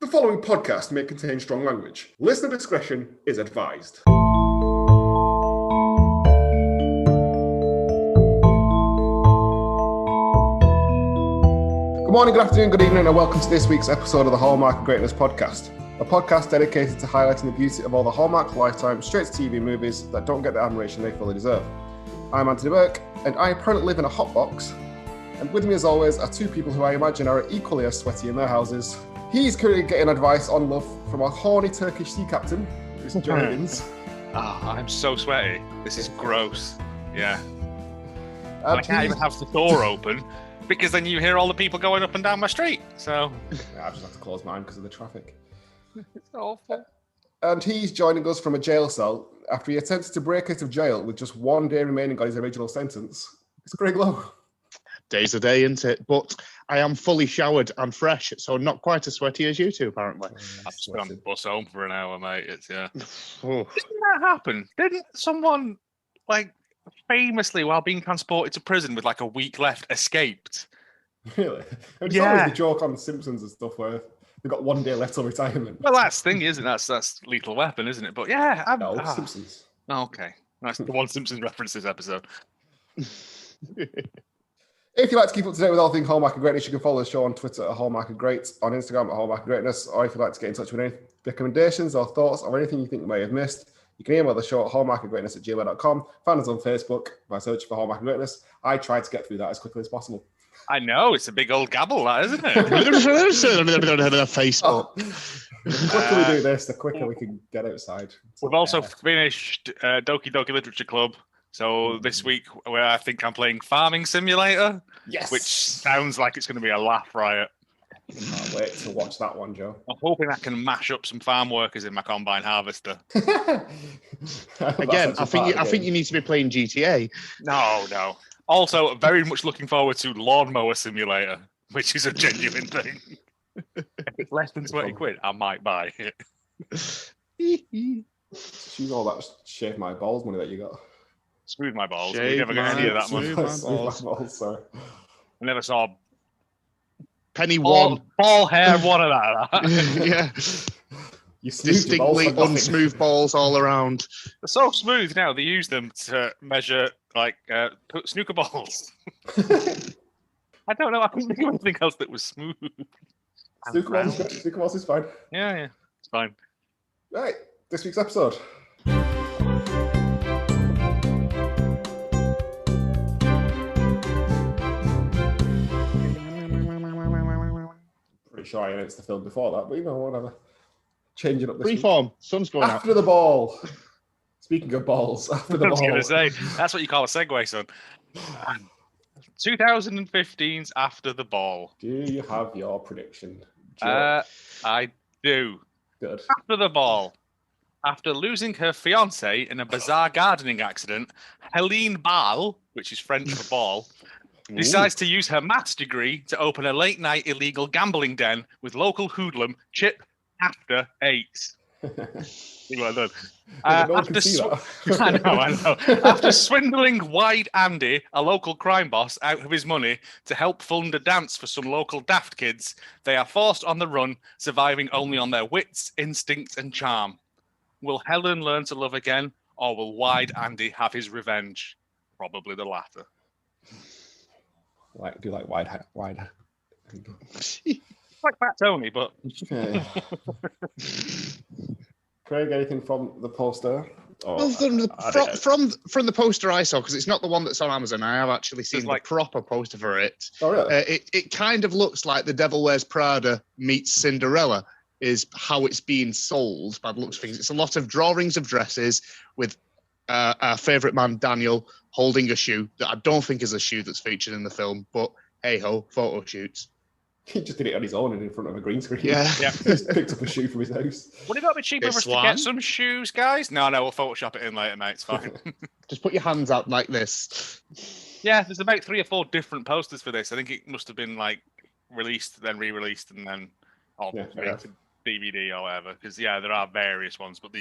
The following podcast may contain strong language. Listener discretion is advised. Good morning, good afternoon, good evening, and welcome to this week's episode of the Hallmark of Greatness podcast, a podcast dedicated to highlighting the beauty of all the Hallmark Lifetime straight-to-TV movies that don't get the admiration they fully deserve. I'm Anthony Burke, and I apparently live in a hotbox, and with me as always are two people who I imagine are equally as sweaty in their houses. He's currently getting advice on love from a horny Turkish sea captain, Mr. Joe Higgins. I'm so sweaty. This is gross. Yeah. I can't even have the door open because then you hear all the people going up and down my street. So Yeah, I just have to close mine because of the traffic. It's awful. And he's joining us from a jail cell after he attempted to break out of jail with just 1 day remaining on his original sentence. It's Greg Lowe. Day's a day, isn't it? But I am fully showered and fresh, so not quite as sweaty as you two, apparently. I've just been on the bus home for an hour, mate. It's Oh. Didn't that happen? Didn't someone, famously, while being transported to prison with a week left, escaped? Really? It's always the joke on The Simpsons and stuff where they've got 1 day left till retirement. Well, that's the thing, isn't it? That's Lethal Weapon, isn't it? But yeah, Simpsons. Okay. That's the one Simpsons references episode. If you'd like to keep up to date with all things Hallmark of Greatness, you can follow the show on Twitter at Hallmark of Great, on Instagram at Hallmark of Greatness, or if you'd like to get in touch with any recommendations or thoughts or anything you think we may have missed, you can email the show at hallmarkofgreatness@gmail.com. Find us on Facebook by searching for Hallmark of Greatness. I tried to get through that as quickly as possible. I know, it's a big old gabble, that, isn't it? Facebook. The quicker we do this, the quicker we can get outside. We've also finished Doki Doki Literature Club. So this week, where I think I'm playing Farming Simulator, Yes! which sounds like it's going to be a laugh riot. Can't wait to watch that one, Joe. I'm hoping I can mash up some farm workers in my combine harvester. Again, I think you need to be playing GTA. No. Also, very much looking forward to Lawnmower Simulator, which is a genuine thing. If it's less than 20 quid, I might buy it. She's all that shave my balls money that you got. Smooth my balls. We never got any of that money. Smooth my balls, sorry. I never saw Penny one. ball hair one of that. Yeah. You smoothed your balls Distinctly for nothing. unsmooth balls all around. They're so smooth now, they use them to measure, snooker balls. I don't know, I couldn't think of anything else that was smooth. Snooker balls is fine. Yeah, it's fine. Right, this week's episode. Pretty sure I announced the film before that, but whatever. Changing up this week. Freeform. Sun's going out. After the ball. Speaking of balls, after the I was ball. going to say, that's what you call a segue, son. 2015's After the Ball. Do you have your prediction, Joe? I do. Good. After the Ball. After losing her fiancé in a bizarre gardening accident, Helene Ball, which is French for ball, decides to use her maths degree to open a late-night illegal gambling den with local hoodlum Chip After 8. See what I've done. No one can see that. I know. After swindling Wide Andy, a local crime boss, out of his money to help fund a dance for some local daft kids, they are forced on the run, surviving only on their wits, instincts, and charm. Will Helen learn to love again, or will Wide Andy have his revenge? Probably the latter. Do you like wide? Like Fat Tony, but Yeah. Craig, anything from the poster? Well, from the poster I saw, because it's not the one that's on Amazon. I have actually seen the proper poster for it. Oh, really? It kind of looks like The Devil Wears Prada meets Cinderella, is how it's being sold by the looks of things. It's a lot of drawings of dresses with our favourite man, Daniel, holding a shoe that I don't think is a shoe that's featured in the film, but hey-ho, photo shoots. He just did it on his own and in front of a green screen. Yeah. Just picked up a shoe from his house. would it not be cheaper for us to get some shoes, guys? No, we'll Photoshop it in later, mate. It's fine. Just put your hands out like this. Yeah, there's about 3 or 4 different posters for this. I think it must have been released, then re-released, and then made to DVD or whatever. Because there are various ones, but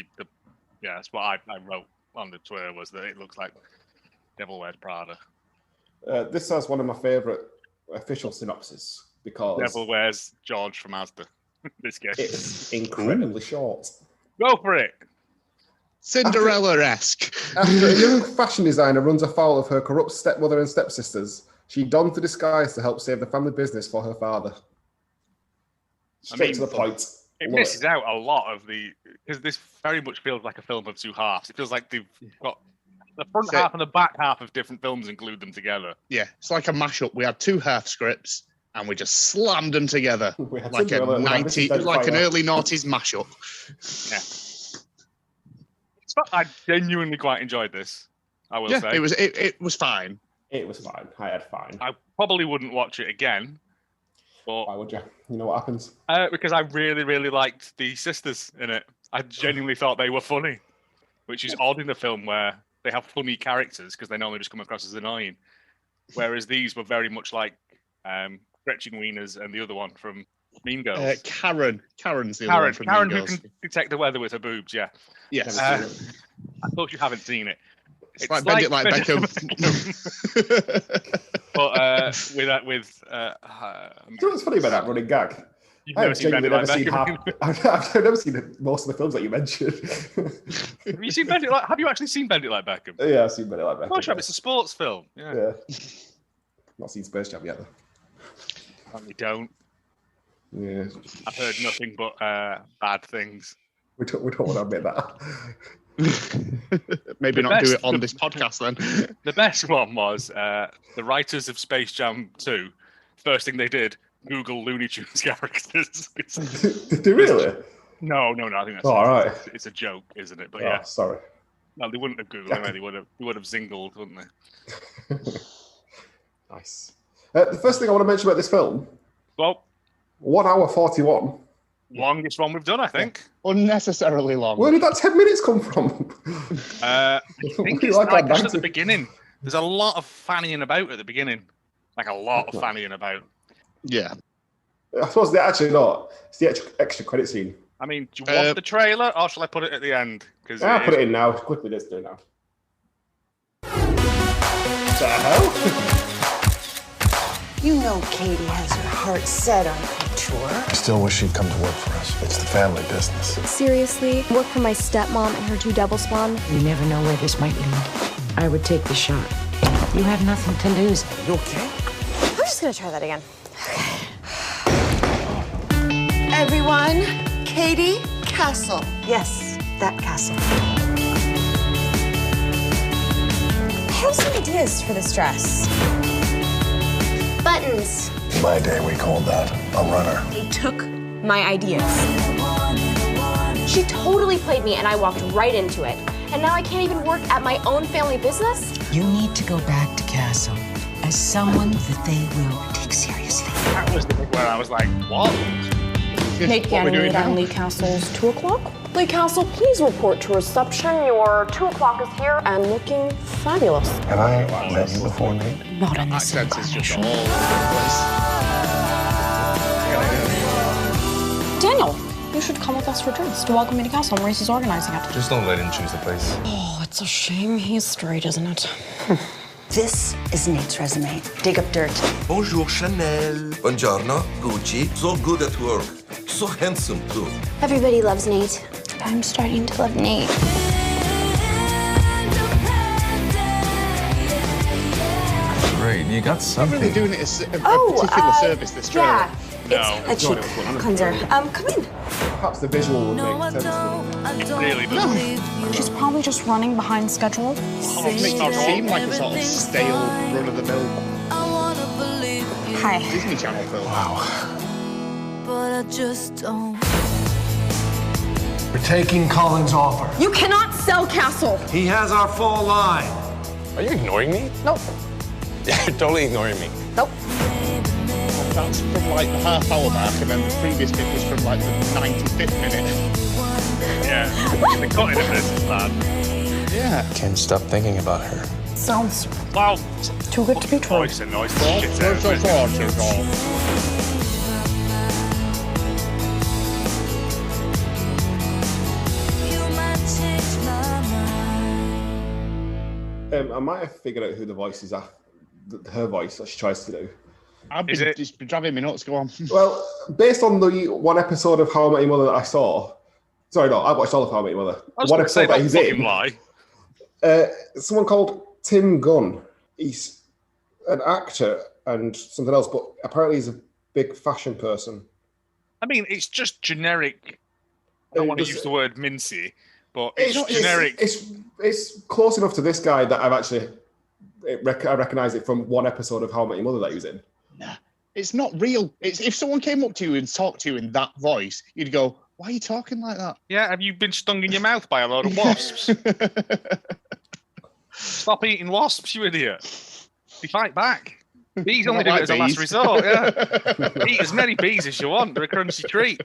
that's what I wrote on the Twitter was that it looks like Devil Wears Prada. This has one of my favourite official synopses because Devil Wears George from Asda. This game. It's incredibly short. Go for it. Cinderella-esque. After a young fashion designer runs afoul of her corrupt stepmother and stepsisters, she dons the disguise to help save the family business for her father. Straight to the point. It misses out a lot of because this very much feels like a film of two halves. It feels like they've got the front half and the back half of different films and glued them together. Yeah, it's like a mashup. We had two half scripts and we just slammed them together like an early noughties mashup. Yeah. I genuinely quite enjoyed this. I will say it was fine. It was fine. I had fine. I probably wouldn't watch it again. But why would you? You know what happens? Because I really, really liked the sisters in it. I genuinely thought they were funny, which is odd in a film where they have funny characters because they normally just come across as annoying. Whereas these were very much like Gretchen Wieners and the other one from Mean Girls. Karen's the other one from Mean Girls. Who can detect the weather with her boobs, yeah. Yes. I thought you haven't seen it. It's like Bend It Like Beckham. But with you know what's funny about that running gag? I've never seen most of the films that you mentioned. Have you seen Bend It Like? Have you actually seen Bend It Like Beckham? Yeah, I've seen Bend It Like Beckham. Portia, it's a sports film. Yeah. Not seen Space Jam yet though. Apparently don't. Yeah. I've heard nothing but bad things. We don't want to admit that. Maybe not do it on this podcast then. The best one was the writers of Space Jam 2. First thing they did, Google Looney Tunes characters. Did they really? No. I think that's all right. It's a joke, isn't it? But yeah. Sorry. No, they wouldn't have Googled them. They would have zingled, wouldn't they? Nice. The first thing I want to mention about this film. Well, 1 hour 41. Longest one we've done, I think. Unnecessarily long. Where did that 10 minutes come from? I think it's like just at the beginning. There's a lot of fannying about at the beginning. Like a lot of fannying about. Yeah. I suppose they're actually not. It's the extra credit scene. I mean, do you want the trailer or shall I put it at the end? I'll put it in now. Quickly, let's do it now. What the hell? You know Katie has her heart set on couture. I still wish she'd come to work for us. It's the family business. Seriously? Work for my stepmom and her two double spawn? You never know where this might lead. I would take the shot. You have nothing to lose. You okay? I'm just gonna try that again. Everyone, Katie Castle. Yes, that castle. I have some ideas for this dress. Buttons. In my day, we called that a runner. They took my ideas. She totally played me and I walked right into it. And now I can't even work at my own family business? You need to go back to Castle as someone that they will take seriously. That was the bit where I was like, what? Nate Ganymede on Lee Castle's 2 o'clock. Lee Castle, please report to reception. Your 2 o'clock is here and looking fabulous. Have I met you before, Nate? Not in this Accents is just all incarnation. over the place. Daniel, you should come with us for drinks to welcome me to Castle. Maurice is organizing it. Just don't let him choose the place. Oh, it's a shame he's straight, isn't it? This is Nate's resume. Dig up dirt. Bonjour, Chanel. Buongiorno, Gucci. So good at work. So handsome, too. Everybody loves Nate. I'm starting to love Nate. Great, you got I'm something. really doing it as a particular service, this trailer. Yeah. No. It's a cheap cleanser. Come in. Perhaps the visual would make sense. It really doesn't. She's probably just running behind schedule. It makes it seem like a sort of stale, run-of-the-mill Hi. Disney Channel film. Wow. But I just don't. We're taking Colin's offer. You cannot sell Castle. He has our full line. Are you ignoring me? Nope. Yeah, you're totally ignoring me. Nope. That's from like the half-hour mark, and then the previous bit was from like the 95th minute. Yeah. The cutting of this is bad. Yeah. Can't stop thinking about her. Sounds Wow. too good to be true. Voice annoys the shit out of me. I might have figured out who the voice is. Her voice that she tries to do. It's been driving me nuts. Go on. Well, based on the one episode of How I Met Your Mother that I saw, sorry, no, I watched all of How I Met Your Mother. One episode that he's in, lie. Someone called Tim Gunn. He's an actor and something else, but apparently he's a big fashion person. I mean, it's just generic. I don't want to use the word mincy, but it's generic. It's close enough to this guy that I recognise it from one episode of How I Met Your Mother that he was in. Nah, it's not real. If someone came up to you and talked to you in that voice, you'd go, "Why are you talking like that?" Yeah, have you been stung in your mouth by a load of wasps? Stop eating wasps, you idiot. They fight back. Bees only do it as a last resort, yeah. Eat as many bees as you want. They're a crunchy treat.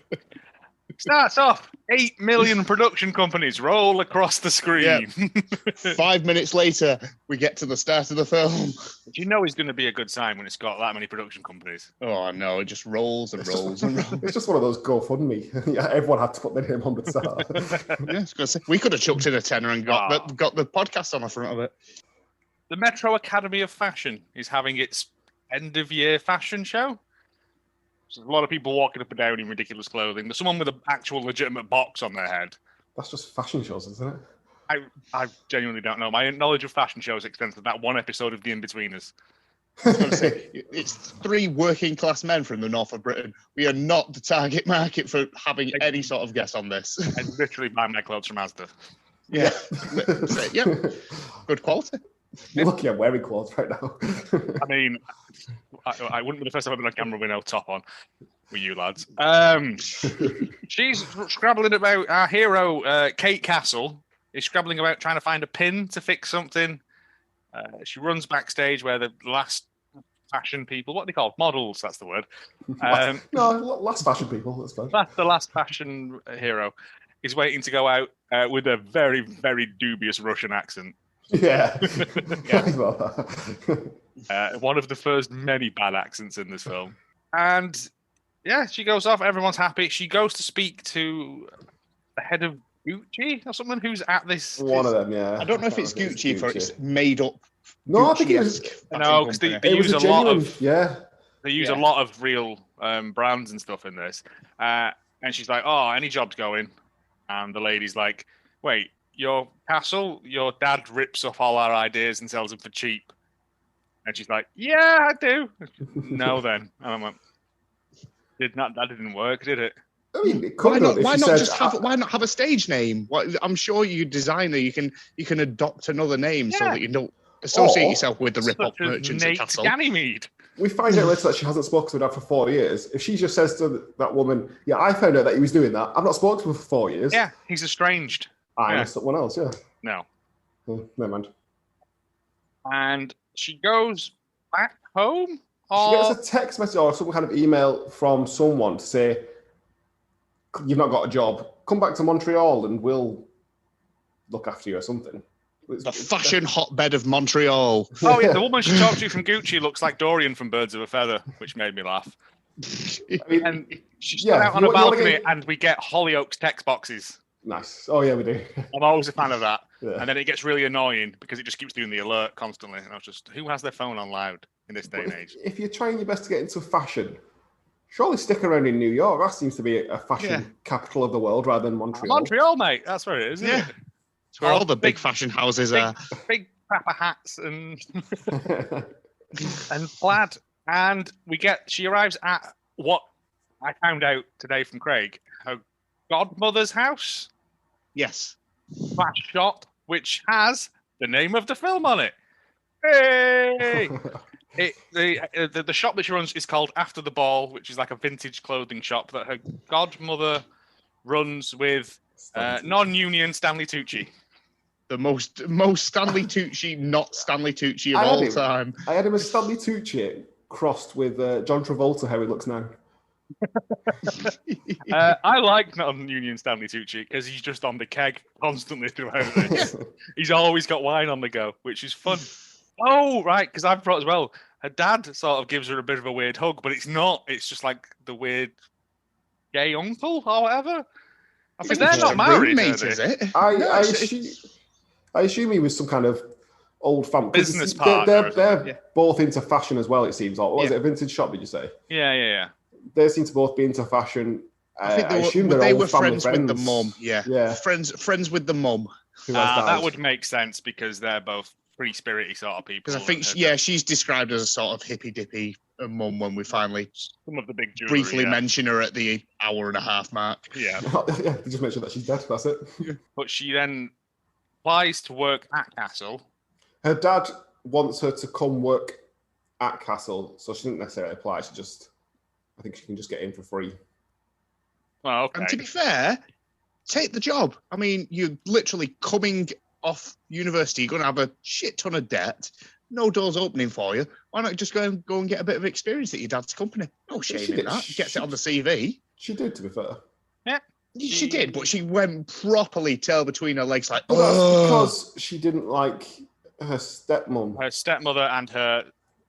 Starts off, 8 million production companies roll across the screen. Yeah. 5 minutes later, we get to the start of the film. Do you know it's going to be a good sign when it's got that many production companies? Oh, no, it just rolls and rolls and rolls. It's just one of those GoFundMe. Yeah, everyone had to put their name on the start. Yeah, I was gonna say, we could have chucked in a tenner and got the podcast on the front of it. The Metro Academy of Fashion is having its end-of-year fashion show. So there's a lot of people walking up and down in ridiculous clothing. There's someone with an actual legitimate box on their head. That's just fashion shows, isn't it? I genuinely don't know. My knowledge of fashion shows extends to that one episode of The In-Betweeners. I was going to say, it's 3 working class men from the north of Britain. We are not the target market for having any sort of guess on this. I literally buy my clothes from Asda. Yeah. Yeah. Good quality. You're lucky I'm wearing clothes right now. I mean, I wouldn't be the first time I've been on camera with no top on with you lads. She's scrabbling about our hero, Kate Castle, is scrabbling about trying to find a pin to fix something. She runs backstage where the last fashion people, what are they called? Models, that's the word. No, last fashion people, that's fine. That's the last fashion hero is waiting to go out with a very, very dubious Russian accent. Yeah. One of the first many bad accents in this film. And yeah, she goes off. Everyone's happy. She goes to speak to the head of Gucci or someone who's at this. One of them, yeah. I don't know if it's Gucci or it's made up. No, I think it was. No, because they use a lot of. Yeah. They use a lot of real brands and stuff in this. And she's like, "Oh, any job's going?" And the lady's like, "Wait. Your castle, your dad rips off all our ideas and sells them for cheap." And she's like, "Yeah, I do." No, then. And I'm like, that didn't work, did it? I mean, it why not have a stage name? I'm sure you designer, you can adopt another name so that you don't associate yourself with the rip-off merchants at Castle. Ganymede. We find out later that she hasn't spoken to her dad for 4 years. If she just says to that woman, "Yeah, I found out that he was doing that. I've not spoken to him for 4 years." Yeah, he's estranged. I know someone else, yeah. No. Never mind. And she goes back home? She gets a text message or some kind of email from someone to say, "You've not got a job. Come back to Montreal and we'll look after you," or something. The fashion hotbed of Montreal. Oh, yeah, the woman she talked to from Gucci looks like Dorian from Birds of a Feather, which made me laugh. I mean, and she's out on a balcony and we get Hollyoaks text boxes. Nice. Oh, yeah, we do. I'm always a fan of that. Yeah. And then it gets really annoying because it just keeps doing the alert constantly. And I was just, who has their phone on loud in this day and age? If you're trying your best to get into fashion, surely stick around in New York. That seems to be a fashion capital of the world rather than Montreal. Montreal, mate. That's where it is, isn't it? It's where all the big fashion houses are. Big crapper hats and and plaid. And she arrives at what I found out today from Craig, her godmother's house. Yes. Flash shot, which has the name of the film on it. Hey! The shop that she runs is called After the Ball, which is like a vintage clothing shop that her godmother runs with non-union Stanley Tucci. The most Stanley Tucci, not Stanley Tucci of all time. I had him as Stanley Tucci crossed with John Travolta, how he looks now. I like non-union Stanley Tucci because he's just on the keg constantly throughout this. He's always got wine on the go, which is fun. Oh, right, because I've brought as well. Her dad sort of gives her a bit of a weird hug, but it's not. It's just like the weird gay uncle or whatever. Because they're not married, roommate, is it? I assume he was some kind of old family. Business partner. They're both into fashion as well, it seems. Or was it a vintage shop, did you say? Yeah. They seem to both be into fashion. I think they were friends with the mum. Yeah. Friends with the mum. That would make sense because they're both free-spirity sort of people. Because I think, she's described as a sort of hippy-dippy mum when we finally some of the big jewelry, briefly mention her at the hour and a half mark. Yeah. Just make sure that she's dead, that's it. But she then applies to work at Castle. Her dad wants her to come work at Castle, so she didn't necessarily apply. I think she can just get in for free. Well, okay. And to be fair, take the job. I mean, you're literally coming off university. You're going to have a shit ton of debt. No doors opening for you. Why not just go and get a bit of experience at your dad's company? No shame in that. Gets it on the CV. She did, to be fair. Yeah. She did, but she went properly tail between her legs like, but that's because she didn't like her stepmom. Her stepmother and her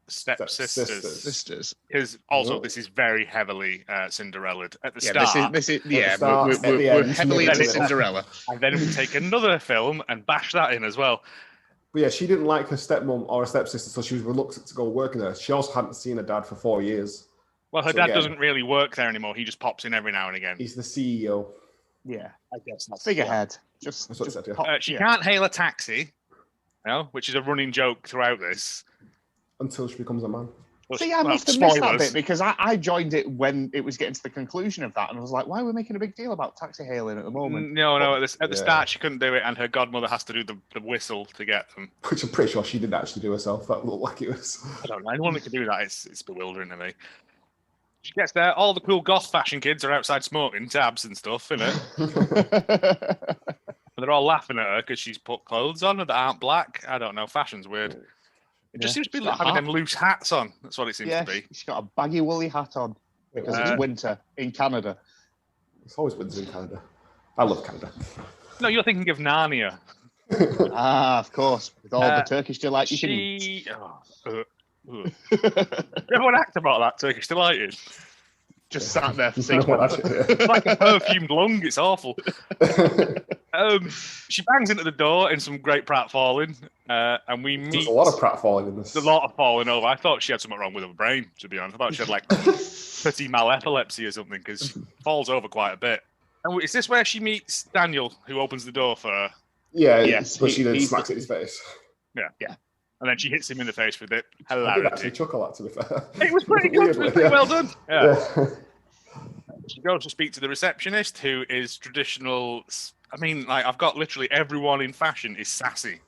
stepsisters. Because also this is very heavily Cinderella at the start. We're heavily into Cinderella. And then we take another film and bash that in as well. But yeah, she didn't like her stepmom or her stepsister, so she was reluctant to go working there. She also hadn't seen her dad for 4 years. Well, her dad doesn't really work there anymore. He just pops in every now and again. He's the CEO. Yeah, I guess that's figurehead. She can't hail a taxi, which is a running joke throughout this. Until she becomes a man. See, I must have missed that bit because I joined it when it was getting to the conclusion of that, and I was like, "Why are we making a big deal about taxi hailing at the moment?" No. At the start, she couldn't do it, and her godmother has to do the whistle to get them. Which I'm pretty sure she didn't actually do herself. That looked like it was. I don't know. Anyone that can do that, it's bewildering to me. She gets there. All the cool goth fashion kids are outside smoking tabs and stuff, innit? They're all laughing at her because she's put clothes on that aren't black. I don't know. Fashion's weird. It just seems to be like having them loose hats on. That's what it seems to be. She's got a baggy woolly hat on because it's winter in Canada. It's always winter in Canada. I love Canada. No, you're thinking of Narnia. Of course. With all the Turkish Delight you can eat. Everyone act about that Turkish Delight is. Just sat there for 6 months. It's like a perfumed lung. It's awful. She bangs into the door in some great pratfalling, and we meet. There's a lot of pratfalling in this. There's a lot of falling over. I thought she had something wrong with her brain, to be honest. I thought she had like petit mal epilepsy or something because she falls over quite a bit. And is this where she meets Daniel, who opens the door for her? Yeah, yes. But she then smacks at his face. Yeah. And then she hits him in the face with it. I did actually chuckle at, to be fair. It was pretty good. It was pretty well done. Yeah. She goes to speak to the receptionist, who is traditional. I mean, like, I've got literally everyone in fashion is sassy.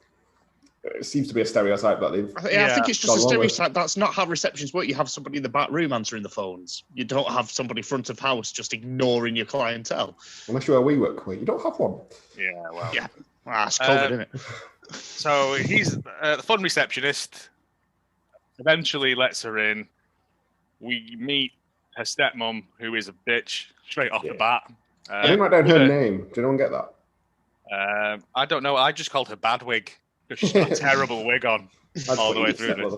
It seems to be a stereotype that they've. I think it's just a stereotype. That's not how receptions work. You have somebody in the back room answering the phones. You don't have somebody front of house just ignoring your clientele. Unless you're a WeWork, you don't have one. Yeah, well. Yeah. Well, that's COVID, isn't it? So he's the fun receptionist. Eventually lets her in. We meet her stepmom, who is a bitch straight off the bat. I didn't write down her name. Did anyone get that? I don't know. I just called her Badwig because she's got a terrible wig on all the way through this.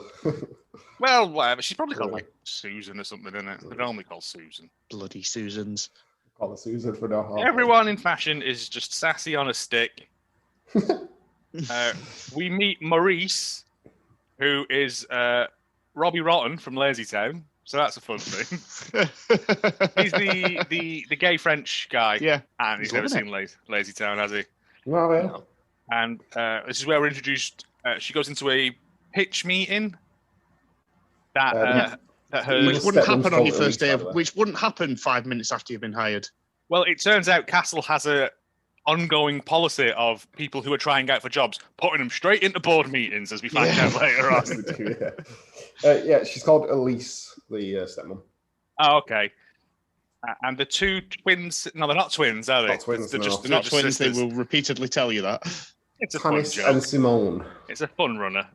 Well, whatever. She's probably called like Susan or something, isn't it? They're normally called Susan. Bloody Susans. Call her Susan for no harm. Everyone in fashion is just sassy on a stick. We meet Maurice, who is Robbie Rotten from Lazy Town, so that's a fun thing. He's the gay French guy, and he's never seen Lazy Town, has he? No. And this is where we're introduced. She goes into a pitch meeting that which wouldn't happen on your first day, which wouldn't happen 5 minutes after you've been hired. Well, it turns out Castle has a ongoing policy of people who are trying out for jobs putting them straight into board meetings, as we find out later on. She's called Elise, the stepmom. Oh, okay. And the two twins, no, they're not twins, are they? Not twins, they're not twins. Sisters. They will repeatedly tell you that. It's a fun joke. And Simone. It's a fun runner.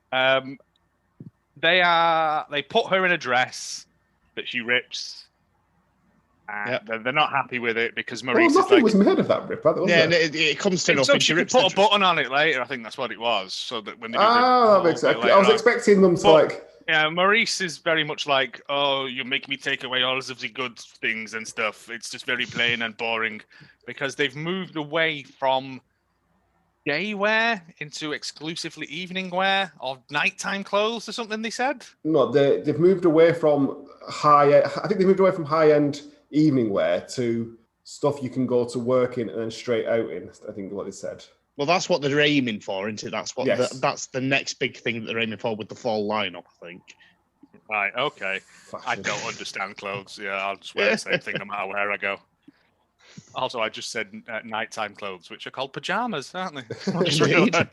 They put her in a dress that she rips. They're not happy with it because Maurice nothing was made of that rip, by the way. Yeah, it comes to nothing. She rips put a button on it later. I think that's what it was. So that when they do that makes sense. I was expecting them to Yeah, Maurice is very much like, oh, you make me take away all of the good things and stuff. It's just very plain and boring because they've moved away from day wear into exclusively evening wear or nighttime clothes or something, they said? No, they've moved away from I think they moved away from high-end evening wear to stuff you can go to work in and then straight out in, I think what they said. Well, that's what they're aiming for, isn't it? That's what that's the next big thing that they're aiming for with the fall lineup, I think. Right, okay. Fashion. I don't understand clothes. Yeah, I'll just wear the same thing no matter where I go. Also, I just said nighttime clothes, which are called pajamas, aren't they? I just realised.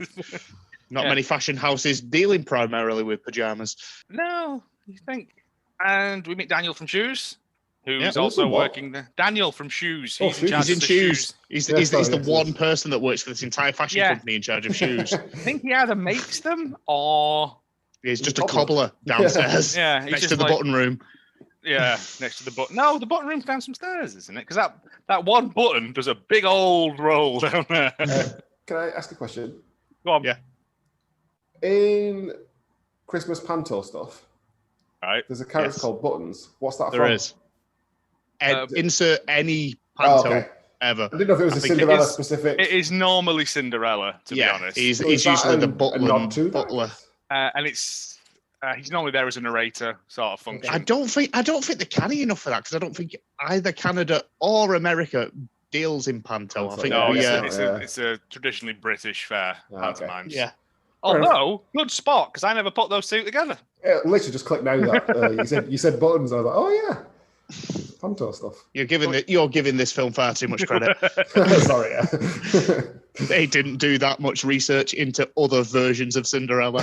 Not many fashion houses dealing primarily with pajamas. No, you think? And we meet Daniel from Shoes, who's Yeah, also what? working there. Daniel from Shoes. Oh, He's in charge He's in of the shoes. He's the one yes. person that works for this entire fashion company in charge of shoes. I think he either makes them or He's just a cobbler downstairs. Yeah, next to the button room. Yeah, next to the button. No, the button room's down some stairs, isn't it? Because that one button does a big old roll down there. Can I ask a question? Go on. Yeah. In Christmas panto stuff, right? There's a character called Buttons. What's that There from? is. Insert any panto ever. I didn't know if it was a Cinderella specific. It is normally Cinderella, to be honest. He's usually the butler. And it's he's normally there as a narrator sort of function. I don't think they're canny enough for that because I don't think either Canada or America deals in panto. I think it's a traditionally British fair pantomime. Yeah. Although good spot because I never put those two together. Yeah, literally just clicked now that you said Buttons. I was like, oh yeah, panto stuff. You're giving this film far too much credit. Sorry. They didn't do that much research into other versions of Cinderella.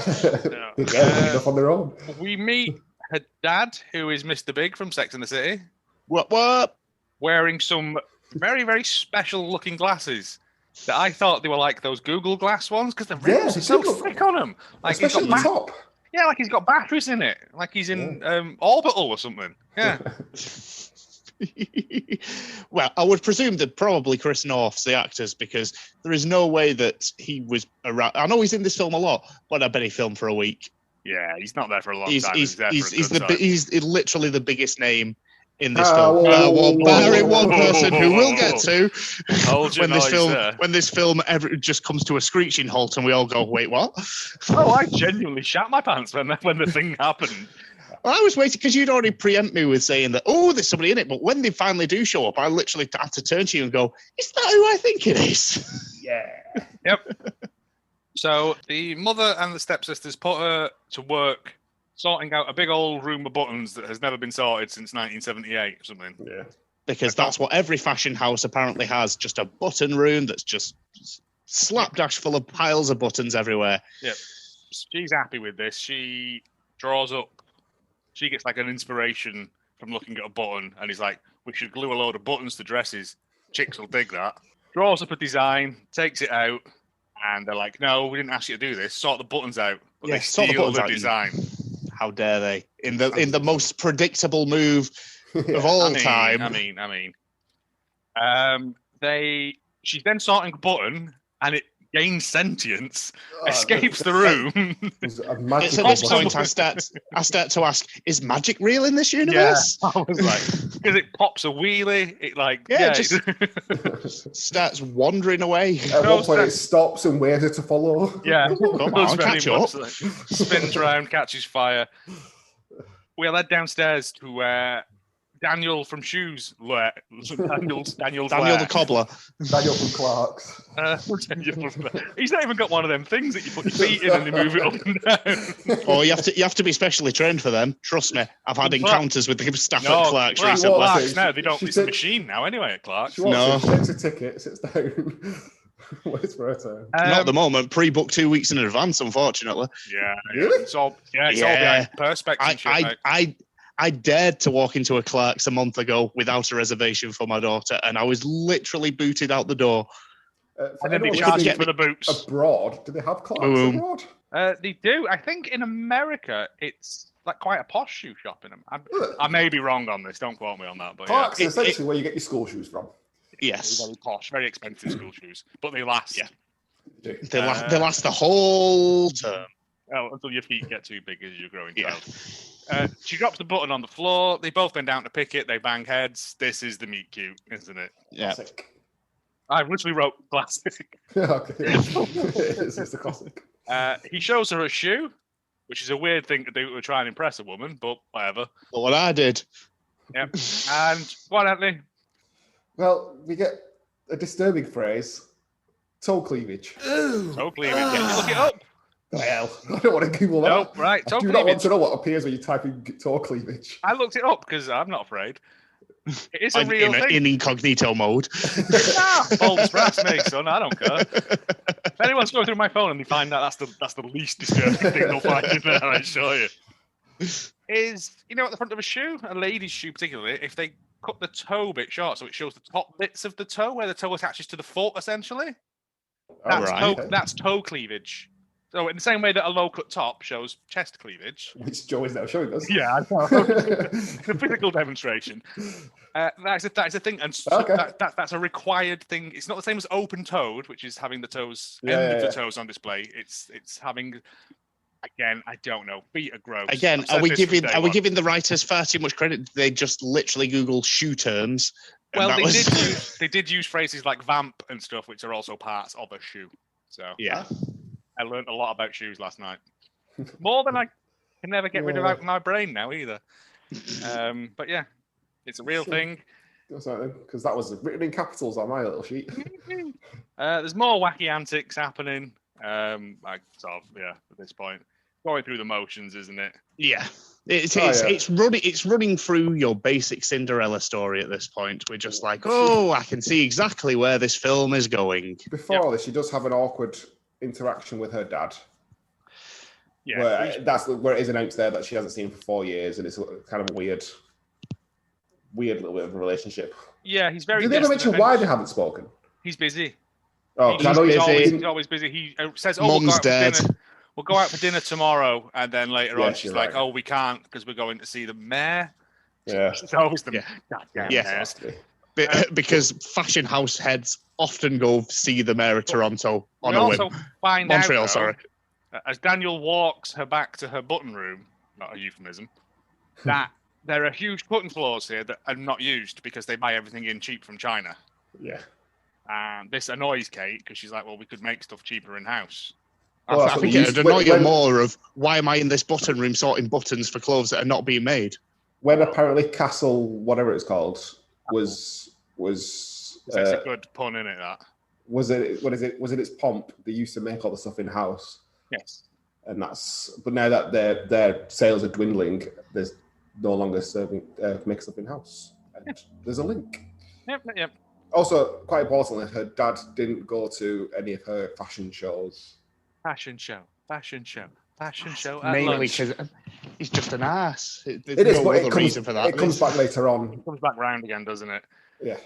Enough on their own. We meet her dad, who is Mr. Big from Sex and the City. What? Wearing some very, very special looking glasses that I thought they were like those Google Glass ones because the rims are so thick on them. Like especially he's got the top. Yeah, like he's got batteries in it. Like he's in orbital or something. Yeah. Well, I would presume that probably Chris Noth's the actors because there is no way that he was around. I know he's in this film a lot, but I bet he filmed for a week. Yeah, he's not there for a long time. He's literally the biggest name in this film. Barring one person who we'll get to when this film just comes to a screeching halt and we all go, wait, what? Oh, I genuinely shat my pants when the thing happened. I was waiting because you'd already preempt me with saying that, there's somebody in it. But when they finally do show up, I literally had to turn to you and go, is that who I think it is? Yeah. Yep. So the mother and the stepsisters put her to work sorting out a big old room of buttons that has never been sorted since 1978 or something. Yeah. Because that's what every fashion house apparently has, just a button room that's just slapdash full of piles of buttons everywhere. Yep. She's happy with this. She draws up. She gets like an inspiration from looking at a button and he's like, we should glue a load of buttons to dresses. Chicks will dig that. Draws up a design, takes it out, and they're like, no, we didn't ask you to do this. Sort the buttons out. But they steal the design. How dare they? In the most predictable move of all time. She's then sorting a button and it gains sentience, escapes the room. It's at this point I start to ask, is magic real in this universe? Yeah, I was like, because it pops a wheelie, it just starts wandering away. At one point it stops and waits her to follow. Yeah, come on, catch up. Spins around, catches fire. We'll head downstairs to where Daniel from Shoes, Daniel the cobbler, Daniel from Clark's. He's not even got one of them things that you put your feet in and they move it up and down. Oh, you have to be specially trained for them. Trust me, I've had encounters with the staff at Clark's recently. Clark's now they don't. It's a machine now anyway at Clark's. She takes a ticket, sits down. Waits for her turn. Not at the moment. Pre-booked 2 weeks in advance, unfortunately. Yeah, really? It's all behind perspex. I dared to walk into a Clark's a month ago without a reservation for my daughter, and I was literally booted out the door. And then they charge you for the boots. Abroad? Do they have Clark's abroad? They do. I think in America, it's like quite a posh shoe shop in them. I may be wrong on this. Don't quote me on that. But Clark's is essentially where you get your school shoes from. Yes. Very posh, very expensive school shoes, but they last. Yeah. They last the whole term. Well, until your feet get too big as you're growing child. She drops the button on the floor. They both bend down to pick it. They bang heads. This is the meet cute, isn't it? Yeah. I literally wrote classic. Okay. It's just a classic. He shows her a shoe, which is a weird thing to do to try and impress a woman, but whatever. But what I did. Yep. And what, Anthony? Well, we get a disturbing phrase, toe cleavage. Toe cleavage. Yeah, look it up. Well, I don't want to Google that. Nope, right. Toe I do cleavage. not want to know what appears when you type in toe cleavage. I looked it up because I'm not afraid. It is a real thing. In incognito mode. Bold brass me, son. I don't care. If anyone's going through my phone and they find that, that's the least disturbing thing they'll find in there, I assure you. Is, at the front of a shoe, a lady's shoe particularly, if they cut the toe bit short so it shows the top bits of the toe where the toe attaches to the foot, essentially. That's toe cleavage. So in the same way that a low-cut top shows chest cleavage. Which Joe is now showing us. Yeah, I know. It's a physical demonstration. That's a thing, and that's a required thing. It's not the same as open-toed, which is having the toes, end of the toes on display. It's having, again, I don't know, feet are gross. Again, are we giving the writers far too much credit? They just literally Google shoe terms. Well, they did use phrases like vamp and stuff, which are also parts of a shoe. So yeah. I learned a lot about shoes last night. More than I can never get rid of out of my brain now either. But yeah, it's a real thing. Because that was written in capitals on my little sheet. There's more wacky antics happening. At this point. Going through the motions, isn't it? Yeah. It's running through your basic Cinderella story at this point. We're just like, I can see exactly where this film is going. Before all this, she does have an awkward interaction with her dad. Yeah, that's where it is announced there that she hasn't seen him for 4 years, and it's kind of a weird little bit of a relationship. Yeah, he's very. Did they ever mention why they haven't spoken? He's busy. Oh, he's always busy. He says, Mum's dead. We'll go out for dinner tomorrow, and then later on she's like, "Oh, we can't because we're going to see the mayor." Yeah, it's always the goddamn mayors. Because fashion house heads often go see the mayor of Toronto on a whim. Montreal, sorry. As Daniel walks her back to her button room, not a euphemism, that there are huge button floors here that are not used because they buy everything in cheap from China. Yeah. And this annoys Kate because she's like, well, we could make stuff cheaper in-house. Well, I think it'd annoy you more of, why am I in this button room sorting buttons for clothes that are not being made? When apparently Castle, whatever it's called, was that's a good pun, isn't it, that? Was it its pomp? They used to make all the stuff in-house. Yes. And but now that their sales are dwindling, there's no longer make stuff in-house. And there's a link. Yep. Also, quite importantly, her dad didn't go to any of her fashion shows. Fashion show. Mainly because he's just an ass. It is, but other reason for that. It comes back later on. It comes back round again, doesn't it? Yeah.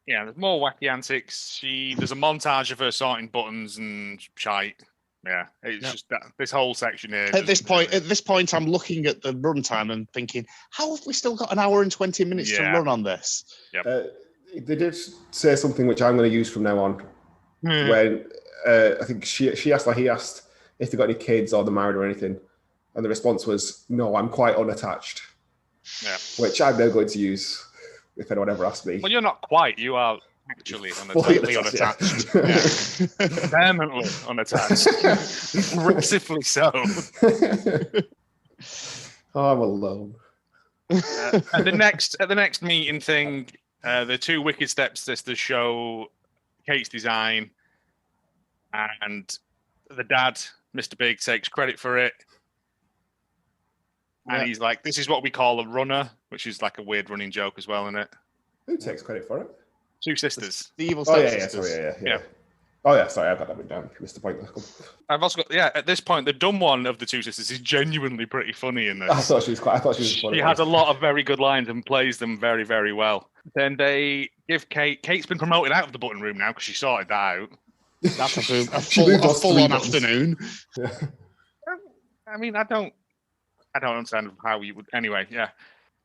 There's more wacky antics. There's a montage of her sorting buttons and shite. Yeah, it's just that this whole section here. At this point, I'm looking at the runtime and thinking, how have we still got an hour and 20 minutes to run on this? Yep. They did say something which I'm going to use from now on. When I think he asked if they got any kids or they're married or anything, and the response was, "No, I'm quite unattached." Yeah. Which I'm now going to use if anyone ever asks me. Well, you're not quite. You are actually unattached. Vehemently unattached. Aggressively so. I'm alone. At the next meeting thing, the two wicked stepsisters show Kate's design, and the dad, Mr. Big, takes credit for it. And he's like, this is what we call a runner, which is like a weird running joke as well, isn't it? Who takes credit for it? Two sisters. The evil stepsisters. Yeah. Oh, yeah, sorry, I've got that written down. Missed the point. I've also got, at this point, the dumb one of the two sisters is genuinely pretty funny in this. I thought she was funny. She has a lot of very good lines and plays them very, very well. Then they give Kate's been promoted out of the button room now because she sorted that out. That's a full-on afternoon. Yeah. I mean, I don't understand how you would. Anyway, yeah.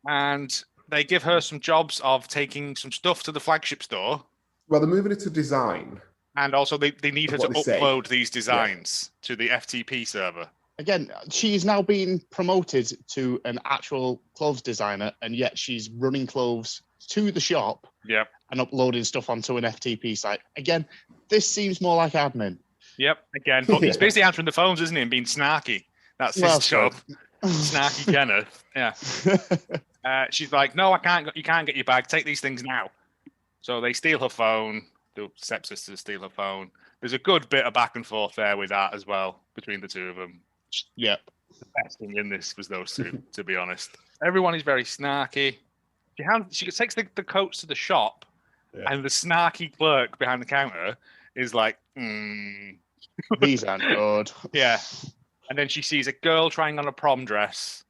And they give her some jobs of taking some stuff to the flagship store. Well, they're moving it to design. And also, they need her to upload these designs to the FTP server. Again, she's now being promoted to an actual clothes designer, and yet she's running clothes to the shop Yep. and uploading stuff onto an FTP site. Again, this seems more like admin. Yep. Again, but he's basically answering the phones, isn't he, and being snarky. That's his job. Snarky Kenneth. Yeah. She's like, no, you can't get your bag. Take these things now. So they steal her phone. The stepsisters steal her phone. There's a good bit of back and forth there with that as well between the two of them. Yep. The best thing in this was those two, to be honest. Everyone is very snarky. She takes the coats to the shop, and the snarky clerk behind the counter is like, These aren't good. Yeah. And then she sees a girl trying on a prom dress,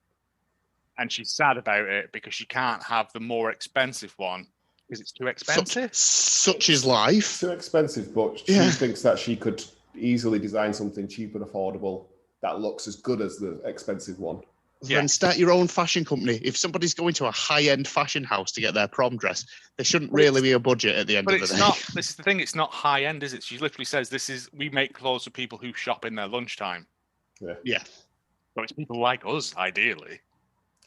and she's sad about it because she can't have the more expensive one because it's too expensive. Such is life. Too expensive, but she thinks that she could easily design something cheap and affordable that looks as good as the expensive one. Then start your own fashion company. If somebody's going to a high-end fashion house to get their prom dress, there shouldn't really be a budget at the end of the day. But it's not. This is the thing. It's not high-end, is it? She literally says, we make clothes for people who shop in their lunchtime. Yeah. So it's people like us, ideally.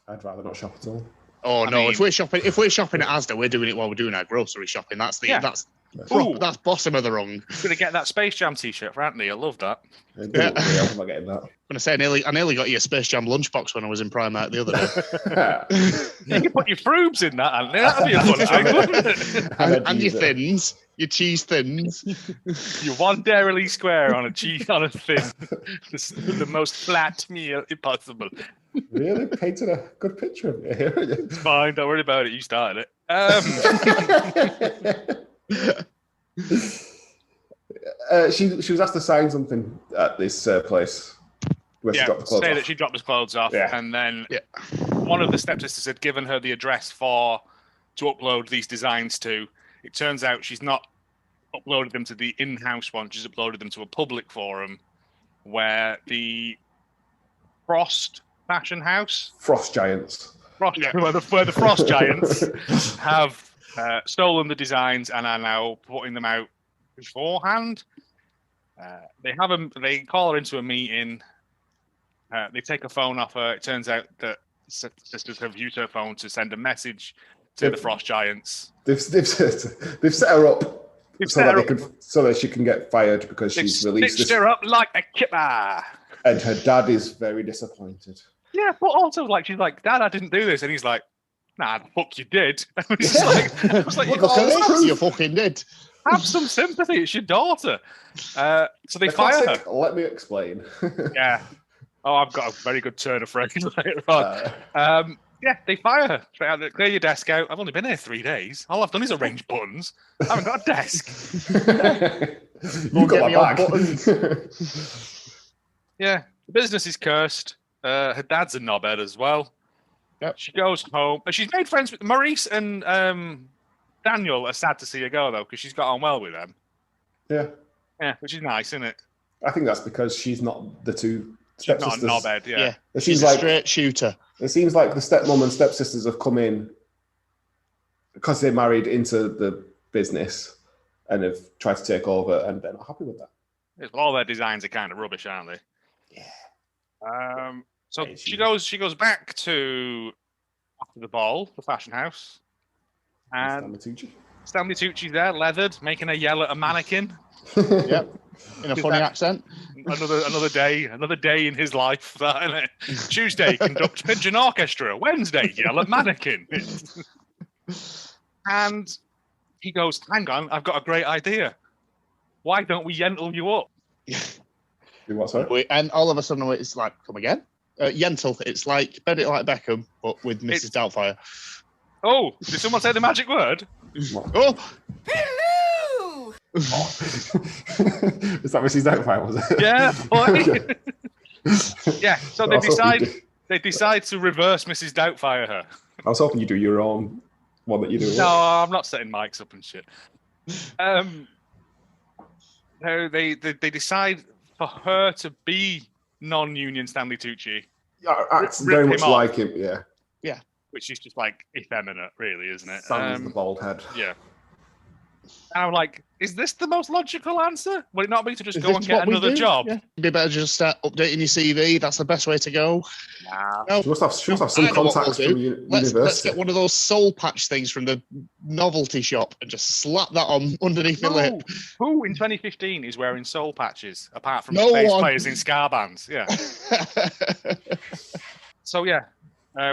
I'd rather not shop at all. Oh no! If we're shopping at Asda, we're doing it while we're doing our grocery shopping. That's bottom of the rung. I'm gonna get that Space Jam T-shirt for Anthony. I love that. I'm not getting that. I'm gonna say I nearly got you a Space Jam lunchbox when I was in Primark the other day. You can put your frubes in that, Anthony. That'd be a fun thing, wouldn't it? and your thins, your cheese thins. Your one Dairy Square on a thin, the most flat meal possible. Really painted a good picture of it here. It's fine. Don't worry about it. You started it. She was asked to sign something at this place where she dropped the clothes off. That she dropped his clothes off, and then one of the stepsisters had given her the address to upload these designs to. It turns out she's not uploaded them to the in-house one; she's uploaded them to a public forum where the Frost Fashion House, Frost Giants, where the Frost Giants have stolen the designs and are now putting them out beforehand. They call her into a meeting. They take a phone off her. It turns out that sisters have used her phone to send a message to the Frost Giants. They've set her up so that she can get fired because she's released. Stitched her up like a kipper. And her dad is very disappointed. Yeah, but also she's like, Dad, I didn't do this, and he's like, nah, the fuck you did. I was like, you fucking did. Have some sympathy. It's your daughter. So they fire her. Let me explain. Yeah. Oh, I've got a very good turn of phrase later on. They fire her. Straight out there, clear your desk out. I've only been here 3 days. All I've done is arrange buttons. I haven't got a desk. You got my bag. Yeah, the business is cursed. Her dad's a knobhead as well. Yep. She goes home. She's made friends with Maurice and Daniel. Are sad to see her go, though, because she's got on well with them. Yeah. Yeah, which is nice, isn't it? I think that's because she's not the two She's stepsisters. not a knobhead, yeah. She's like a straight shooter. It seems like the stepmom and stepsisters have come in because they married into the business and have tried to take over, and they're not happy with that. All their designs are kind of rubbish, aren't they? Yeah. So she goes back to after the ball, the fashion house, and Stanley Tucci's there, leathered, making her yell at a mannequin. Yep, in a funny accent. Another day in his life. That, isn't it? Tuesday, conduct pigeon orchestra. Wednesday, yell at mannequin. And he goes, hang on, I've got a great idea. Why don't we yentle you up? Do what, sorry? And all of a sudden it's like, come again? Yentl, it's like Bend It Like Beckham, but with Mrs. Doubtfire. Oh, did someone say the magic word? Oh! Hello! Is that Mrs. Doubtfire, was it? Yeah, boy. Yeah, so they decide to reverse Mrs. Doubtfire her. I was hoping you do your own one that you do. No, I'm not setting mics up and shit. They decide for her to be non-union Stanley Tucci. Acts very much like him, yeah. Yeah. Which is just like effeminate, really, isn't it? Sans the bald head. Yeah. And I'm like, is this the most logical answer? Would it not be to just go and get another job? Yeah. It'd be better just start updating your CV. That's the best way to go. Nah. No. She must have some contacts from university. Let's get one of those soul patch things from the novelty shop and just slap that on underneath my lip. Who in 2015 is wearing soul patches apart from No bass one. players in ska bands? Yeah. So yeah,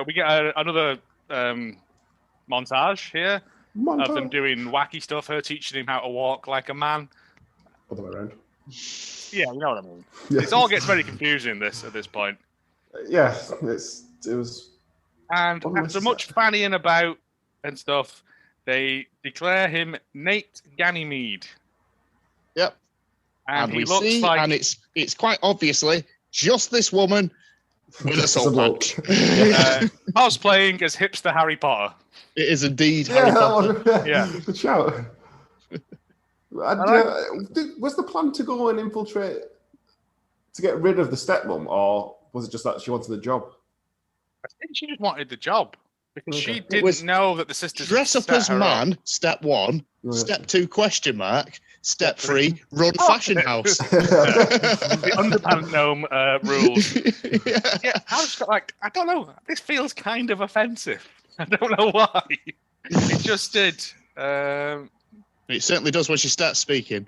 we get another montage here of them doing wacky stuff. Her teaching him how to walk like a man. Other way around. Yeah, you know what I mean. Yeah. It all gets very confusing at this point. Yeah, it was. And after much fannying about and stuff, they declare him Nate Ganymede. Yep. And we he looks see, like... and it's quite obviously just this woman with a soul patch. Cosplaying as hipster Harry Potter. It is indeed Harry Potter. Good shout. Was the plan to go and infiltrate to get rid of the stepmom, or was it just that she wanted the job? I think she just wanted the job because she didn't know that the sisters dress up as man. Step 1. Step 2 ? Step 3 run fashion house. The underpants gnome rules. Yeah, I don't know. This feels kind of offensive. I don't know why. It just did. It certainly does when she starts speaking.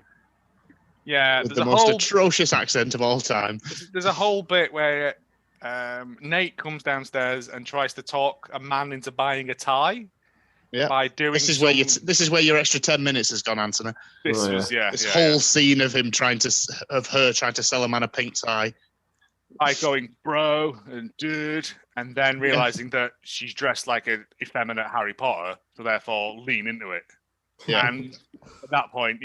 Yeah, with the most atrocious accent of all time. There's a whole bit where Nate comes downstairs and tries to talk a man into buying a tie. Yeah. By doing this is where your extra 10 minutes has gone, Anthony. This whole scene of her trying to sell a man a pink tie. By going bro and dude, and then realizing that she's dressed like an effeminate Harry Potter, so therefore lean into it. Yeah. And at that point,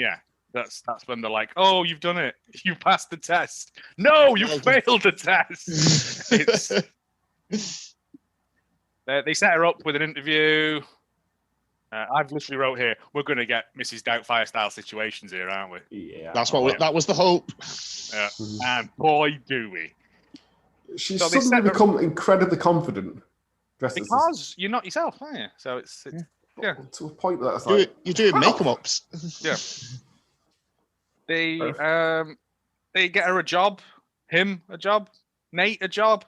that's when they're like, "Oh, you've done it. You passed the test." No, you failed the test. They set her up with an interview. I've literally wrote here, we're going to get Mrs. Doubtfire style situations here, aren't we? Yeah. That was the hope. Yeah. And boy, do we. She's suddenly become incredibly confident. Because you're not yourself, are you? So it's to a point that's like... You're doing make-em-ups. Yeah. They get her a job. Him a job. Nate a job.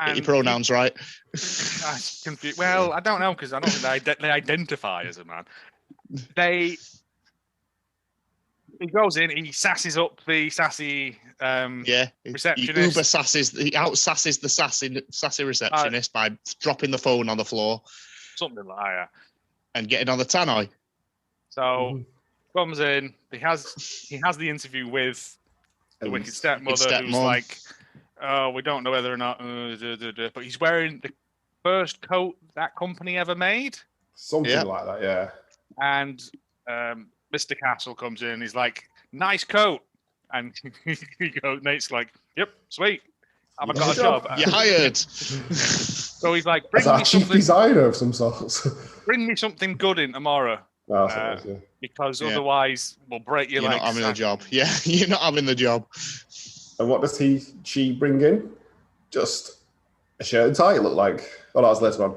Get your pronouns right. Confused. Well, I don't know because I don't think they identify as a man. He goes in, he sasses up the sassy receptionist. He out-sasses the sassy receptionist by dropping the phone on the floor. Something like that, yeah. And getting on the tannoy. So comes in, he has the interview with the wicked stepmother who's like, "Oh, we don't know whether or not," but he's wearing the first coat that company ever made. Something like that, yeah. And Mr. Castle comes in. He's like, "Nice coat," and Nate's like, "Yep, sweet. I've got a job. You're hired." So he's like, "Bring me chief something." Designer of some sort. Bring me something good in tomorrow. Because otherwise we'll break your legs. You're not having the job. Yeah, you're not having the job. And what does she bring in? Just a shirt and tie, it looked like. Oh, that was later on.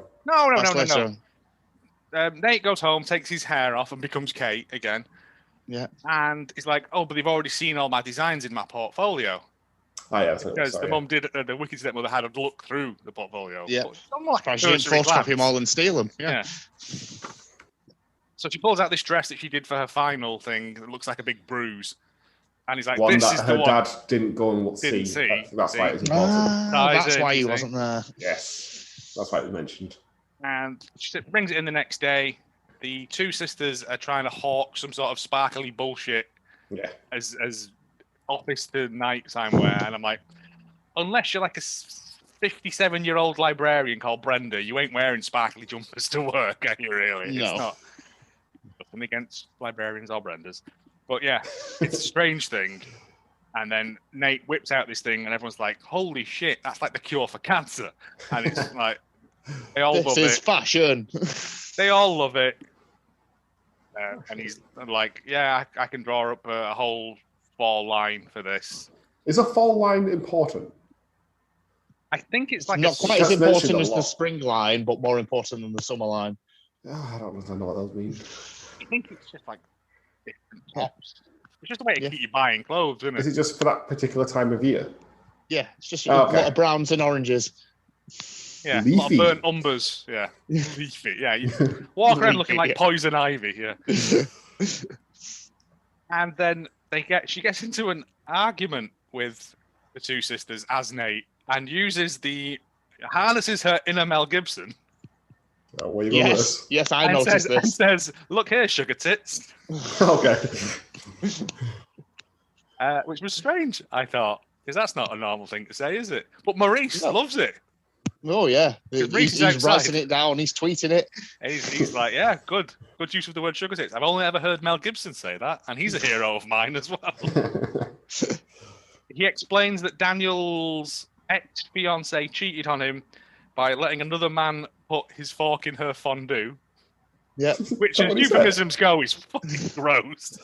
No. Nate goes home, takes his hair off, and becomes Kate again. Yeah. And he's like, "Oh, but they've already seen all my designs in my portfolio." Oh, yeah. Because the mum did, the wicked stepmother had a look through the portfolio. Yeah. Like she didn't photocopy them all and steal them. Yeah. So she pulls out this dress that she did for her final thing that looks like a big bruise. And he's like, one "This that is her the one." dad didn't go and see. That's why it's important. That's why he wasn't there. Yes. That's why it was mentioned. And she brings it in the next day. The two sisters are trying to hawk some sort of sparkly bullshit as office to night time wear. And I'm like, unless you're like a 57-year-old librarian called Brenda, you ain't wearing sparkly jumpers to work, are you really? No. It's not. Nothing against librarians or Brendas. But yeah, it's a strange thing. And then Nate whips out this thing and everyone's like, "Holy shit, that's like the cure for cancer." And it's like, they all love it. This is fashion. They all love it. And he's like, "Yeah, I can draw up a whole fall line for this." Is a fall line important? I think it's like not quite as important as the spring line, but more important than the summer line. Oh, I don't know what those mean. I think it's just like different tops. It's just a way to keep you buying clothes, isn't it? Is it just for that particular time of year? Yeah, it's just a lot of browns and oranges. Yeah, Leafy. a lot of burnt umbers. Yeah, leafy. Yeah, you walk around looking like poison ivy. Yeah. And then she gets into an argument with the two sisters as Nate, and harnesses her inner Mel Gibson. Oh, where you going with this? Yes, I noticed this. And says, "Look here, sugar tits." Okay. Which was strange, I thought, because that's not a normal thing to say, is it? But Maurice loves it. Oh yeah, He's writing it down. He's tweeting it. And he's like, "Yeah, good use of the word sugar tits." I've only ever heard Mel Gibson say that, and he's a hero of mine as well. He explains that Daniel's ex-fiancée cheated on him by letting another man put his fork in her fondue. Yeah, which, as euphemisms go, is fucking gross.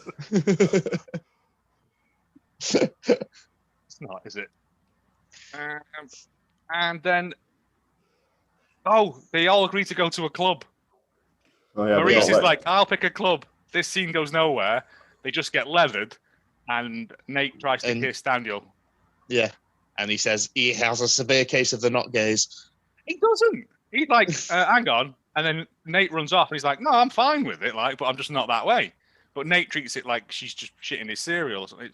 It's not, is it? And then, they all agree to go to a club. Oh, yeah, Maurice is like, "I'll pick a club." This scene goes nowhere. They just get leathered, and Nate tries to kiss Daniel. Yeah, and he says he has a severe case of the not gaze. He doesn't. He's like, "Hang on," and then Nate runs off, and he's like, "No, I'm fine with it, but I'm just not that way." But Nate treats it like she's just shitting his cereal or something.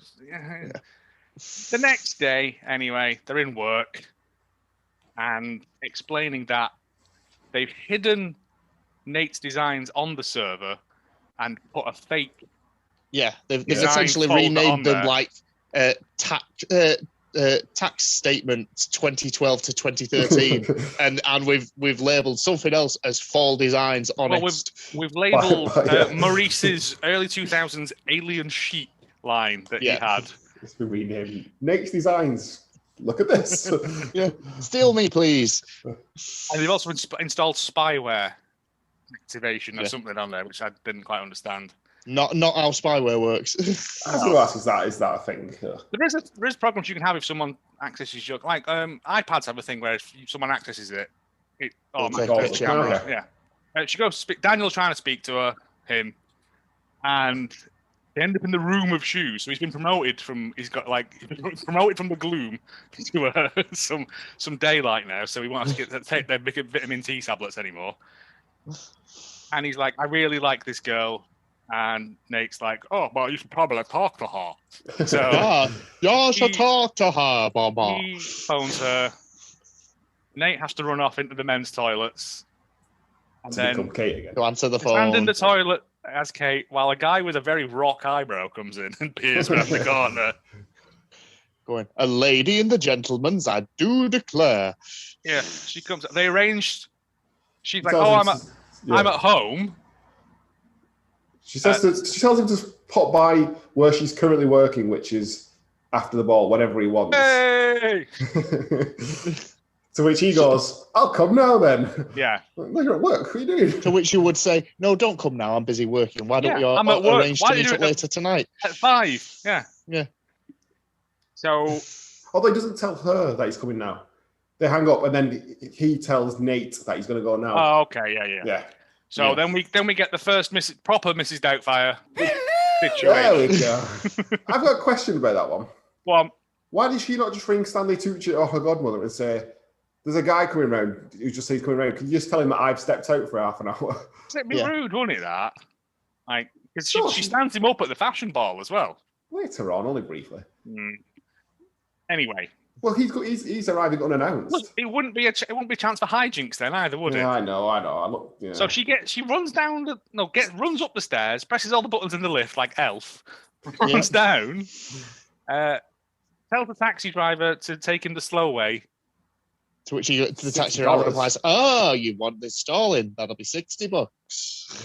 The next day, anyway, they're in work and explaining that they've hidden Nate's designs on the server and put a fake. Yeah, they've essentially renamed them like tax statement 2012 to 2013, and we've labelled something else as fall designs honest. Well, we've labelled Maurice's early 2000s alien sheet line that he had. It's been renamed Nate's Designs. Look at this. Yeah, steal me, please. And they've also installed spyware activation or something on there, which I didn't quite understand. Not how spyware works. I was going to ask, is that a thing? There is programs you can have if someone accesses your iPads have a thing where if someone accesses it camera. Yeah. She goes to speak. Daniel's trying to speak to him, and they end up in the room of shoes. So he's been promoted from the gloom to some daylight now. So he wants to take their vitamin T tablets anymore. And he's like, "I really like this girl." And Nate's like, "Oh, well, you should probably talk to her." So you should talk to her, Mama. He phones her. Nate has to run off into the men's toilets. And then Kate again. To answer the phone. Stand in the toilet as Kate, while a guy with a very rock eyebrow comes in and peers around the corner. Going, "A lady and the gentleman's, I do declare." Yeah, she comes. They arranged. She's like, "Oh, I'm at home." She tells him to pop by where she's currently working, which is after the ball, whenever he wants. Hey! To which he goes, "I'll come now then." Yeah. "No, you're at work. What are you doing?" To which you would say, "No, don't come now. I'm busy working. Why don't we arrange to meet up later tonight?" At 5. Yeah. Yeah. So. Although he doesn't tell her that he's coming now. They hang up, and then he tells Nate that he's going to go now. Oh, okay. Yeah. So then we get the first proper Mrs. Doubtfire situation. There we go. I've got a question about that one. Well, why did she not just ring Stanley Tucci or her godmother and say, "There's a guy coming round who just says he's coming round. Can you just tell him that I've stepped out for half an hour?" It'd be rude, wouldn't it? That, because she stands him up at the fashion ball as well. Later on, only briefly. Anyway. Well, he's arriving unannounced. Well, it wouldn't be a chance for hijinks then either, would it? Yeah, I know. So she runs runs up the stairs, presses all the buttons in the lift like Elf, runs down, tells the taxi driver to take him the slow way. To which the taxi driver replies, "Oh, you want this stalling? That'll be $60."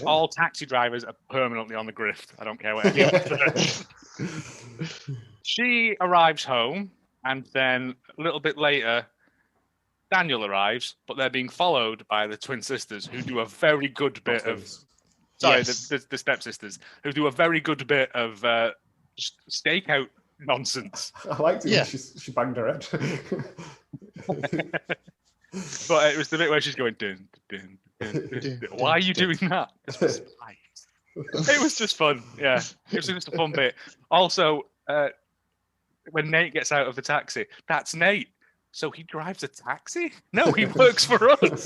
Yeah. All taxi drivers are permanently on the grift. I don't care what. She arrives home. And then a little bit later, Daniel arrives, but they're being followed by the twin sisters, who do a very good bit of... Sorry, the stepsisters, who do a very good bit of stakeout nonsense. I liked it. Yeah. She banged her head. But it was the bit where she's going, dun, dun, Why are you doing that? It was just fun. Yeah, it was just a fun bit. Also, when Nate gets out of the taxi, that's Nate. So he drives a taxi? No, he works for us.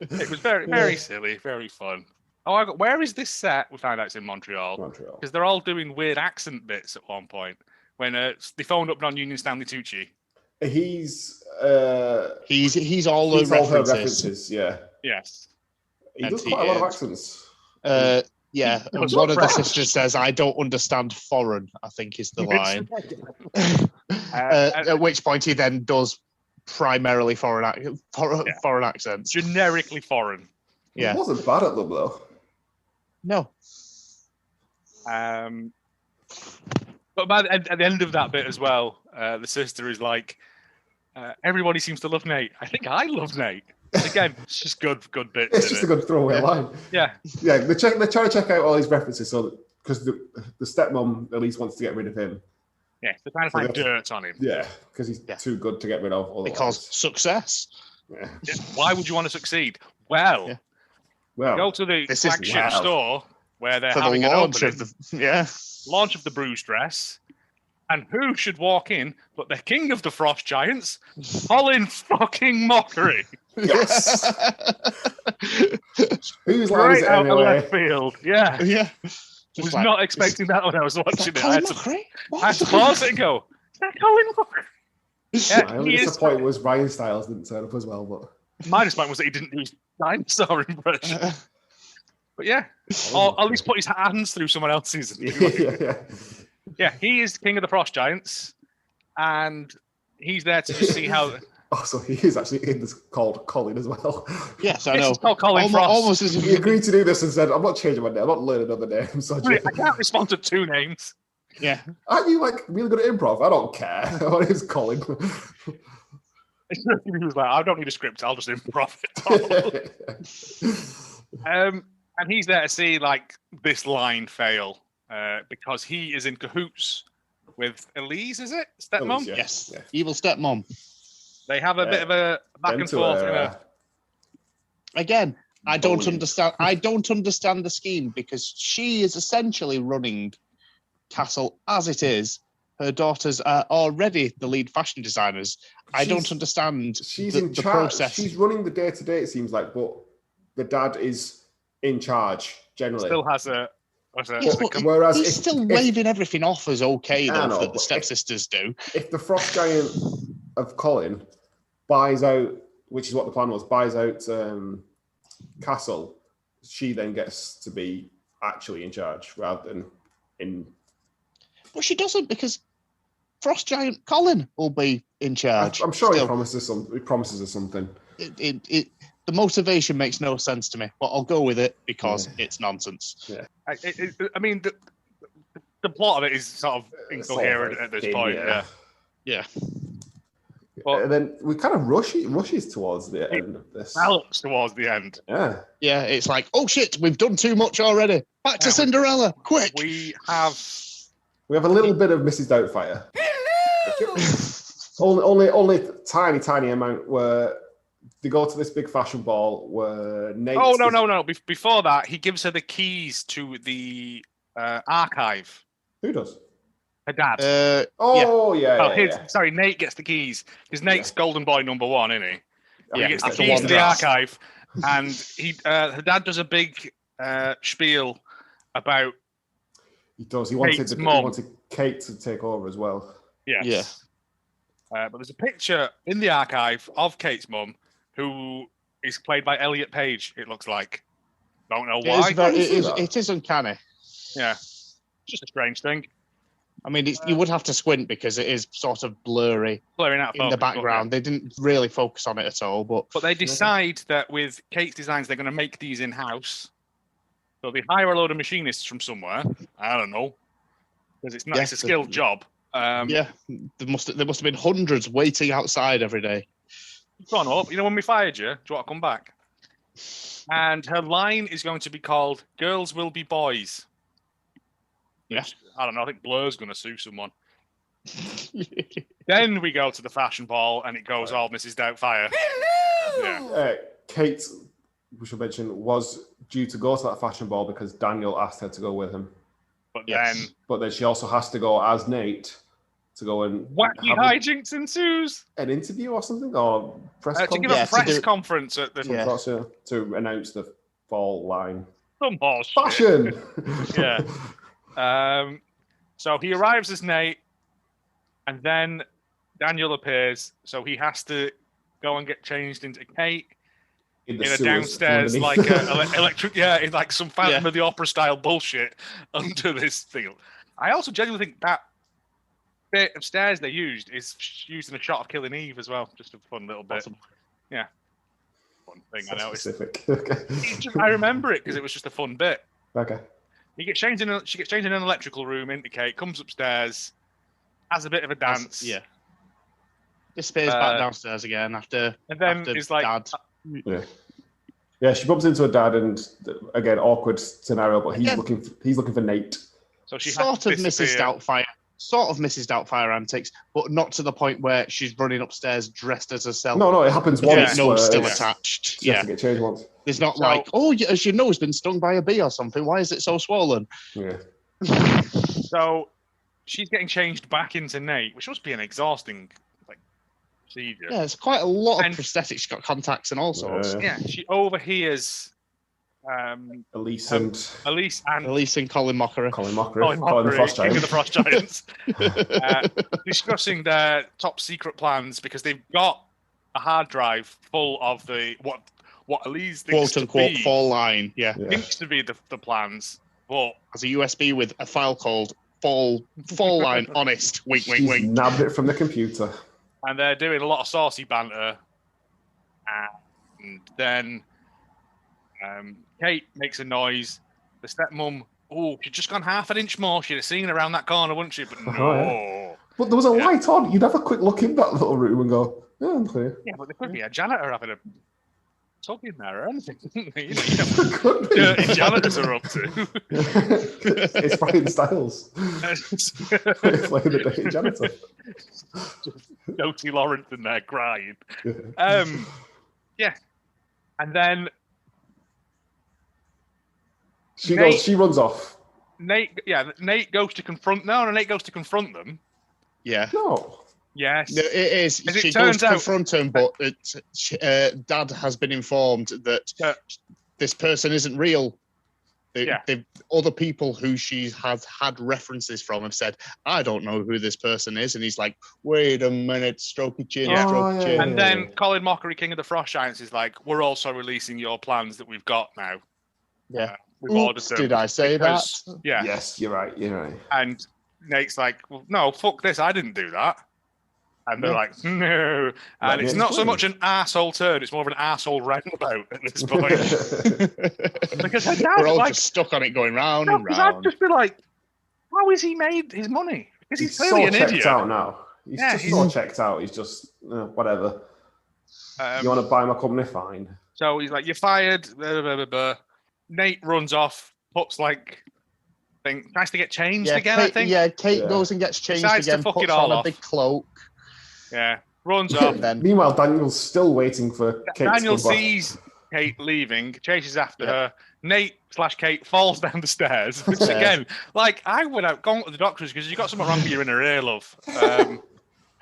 It was very, very silly, very fun. Oh, where is this set? We found out it's in Montreal. Because they're all doing weird accent bits at one point. When they phoned up non-union Stanley Tucci. He's all the references. Yeah. Yes. He does quite a lot of accents. Yeah, and one of the sisters says, "I don't understand foreign," I think is the line. At which point he then does primarily foreign accents. Generically foreign. Yeah. He wasn't bad at them, though. No. But at the end of that bit as well, the sister is like, everybody seems to love Nate. I think I love Nate. Again, it's just good bits. It's just a good throwaway line. Yeah. Yeah, they're trying to check out all these references because the stepmom at least wants to get rid of him. Yeah, they're trying to find dirt on him. Yeah, because he's too good to get rid of. Otherwise. Because success. Yeah. Why would you want to succeed? Well, go to the flagship store where they're having an opening. Launch of the Bruise dress. And who should walk in but the king of the Frost Giants, Colin fucking Mockery? Yes. Who's right out anyway? of left field? Yeah. Yeah. Was not expecting that when I was watching it. I had to pause it and go, is that Colin Mockery? Yeah, my only disappointment was Ryan Stiles didn't turn up as well, but my disappointment was that he didn't do his dinosaur impression. But yeah, or at least put his hands through someone else's. Yeah, he is the king of the Frost Giants, and he's there to just see how. Also, he is actually in this called Colin as well. Yes, I know. It's called Colin Frost. Almost as if he agreed to do this and said, "I'm not changing my name. I'm not learning another name." So I can't respond to two names. Yeah, aren't you like really good at improv? I don't care. My name's Colin. He was like, "I don't need a script. I'll just improv it." And he's there to see like this line fail. Because he is in cahoots with Elise, is it? Stepmom? Elise, yeah. Yes. Yeah. Evil stepmom. They have a bit of a back and forth. Again, I don't understand. I don't understand the scheme because she is essentially running Castle as it is. Her daughters are already the lead fashion designers. I don't understand the process. She's running the day-to-day, it seems like, but the dad is in charge generally. Still has a... Whereas he's still waving everything off as okay, though, that the stepsisters do. If the Frost Giant of Colin buys out, which is what the plan was, buys out Castle, she then gets to be actually in charge rather than in... Well, she doesn't, because Frost Giant Colin will be in charge. I'm sure he promises her something. The motivation makes no sense to me, but I'll go with it because it's nonsense. Yeah. I mean, the plot of it is sort of incoherent at this point. Yeah. But, and then we kind of rushes towards the end of this. Gallops towards the end. Yeah. Yeah, it's like, oh shit, we've done too much already. Back to Cinderella, quick. We have a little bit of Mrs. Doubtfire. only tiny amount where they go to this big fashion ball where Nate... Oh, no. Before that, he gives her the keys to the archive. Who does? Her dad. Sorry, Nate gets the keys. Because Nate's golden boy number one, isn't he? Yeah, he gets the keys to the archive. And her dad does a big spiel about... He does. He wanted Kate to take over as well. Yes. Yeah. But there's a picture in the archive of Kate's mum who is played by Elliot Page, it looks like. Don't know why. It is uncanny. Yeah. Just a strange thing. I mean, you would have to squint because it is sort of blurring out in the background. They didn't really focus on it at all. But they decide that with Kate's designs, they're going to make these in-house. So they hire a load of machinists from somewhere. I don't know. Because it's a skilled job. There must have been hundreds waiting outside every day. Gone up. You know, when we fired you, do you want to come back? And her line is going to be called "Girls Will Be Boys." Yeah. I don't know. I think Blur's going to sue someone. Then we go to the fashion ball, and it goes all Mrs. Doubtfire. Yeah. Kate we should mention, was due to go to that fashion ball because Daniel asked her to go with him. But then she also has to go as Nate to go and wacky hijinks ensues. An interview or something, or press to give a press conference at the to announce the fall line. Some more fashion. Yeah. So he arrives as Nate, and then Daniel appears. So he has to go and get changed into Kate in a downstairs like electric, in like some Phantom of the Opera style bullshit under this thing. I also genuinely think that bit of stairs they used is used in a shot of Killing Eve as well. Just a fun little bit. Awesome. Yeah. Fun thing I noticed. Specific. Okay. I remember it because it was just a fun bit. Okay. She gets changed in an electrical room, into Kate, comes upstairs, has a bit of a dance. Disappears back downstairs again after. And then is like. Dad. Yeah, she bumps into her dad, and again, awkward scenario, but he's looking for Nate. So she sort of Mrs. Doubtfire antics, but not to the point where she's running upstairs dressed as herself. No, it happens once. No, still attached. She has to get changed once. There's not as you know, has been stung by a bee or something. Why is it so swollen? Yeah. So she's getting changed back into Nate, which must be an exhausting procedure. Yeah, it's quite a lot of prosthetics. She's got contacts and all sorts. Yeah, she overhears Elise and Colin Mockery. Colin the Frost King of the Frost Giants. Discussing their top secret plans because they've got a hard drive full of the what Elise thinks quote unquote to be, fall line. Thinks to be the plans, but has a USB with a file called fall line honest. Wink, wink, wink. Nabbed it from the computer. And they're doing a lot of saucy banter. And then Kate makes a noise. The stepmom, she'd just gone half an inch more. She'd have seen around that corner, wouldn't she? But no. But there was a light on. You'd have a quick look in that little room and go, I'm clear. Yeah, but there could be a janitor having a talk in there or anything. You know, dirty janitors are up to. It's Brian Styles. Playing the dirty janitor. Doty Lawrence in there crying. Yeah. And then she runs off. Nate goes to confront them. Yeah. No. Yes. No, it is. She goes to confront him, but Dad has been informed that this person isn't real. Other people who she has had references from have said, I don't know who this person is. And he's like, wait a minute, strokey chin, strokey chin. And then Colin Mockery, King of the Frost Giants, is like, we're also releasing your plans that we've got now. Yeah. Oops, did I say that? Yeah. Yes, you're right. And Nate's like, well, no, fuck this. I didn't do that. And they're like, no. And it's not so much an arsehole turn, it's more of an arsehole roundabout at this point. Because her dad, we're all just stuck on it going round and round. I'd just be like, how has he made his money? Because he's clearly so an idiot. checked out now. He's so checked out. He's just, whatever. You want to buy my company? Fine. So he's like, you're fired. Blah, blah, blah, blah. Nate runs off, puts tries to get changed again, I think. Yeah, Kate goes and gets changed again, puts on a big cloak. Yeah, runs off. Meanwhile, Daniel's still waiting for Kate. Daniel sees Kate leaving, chases after her. Nate/Kate falls down the stairs. Which again, I would have gone to the doctors because you got something wrong with your inner ear, love.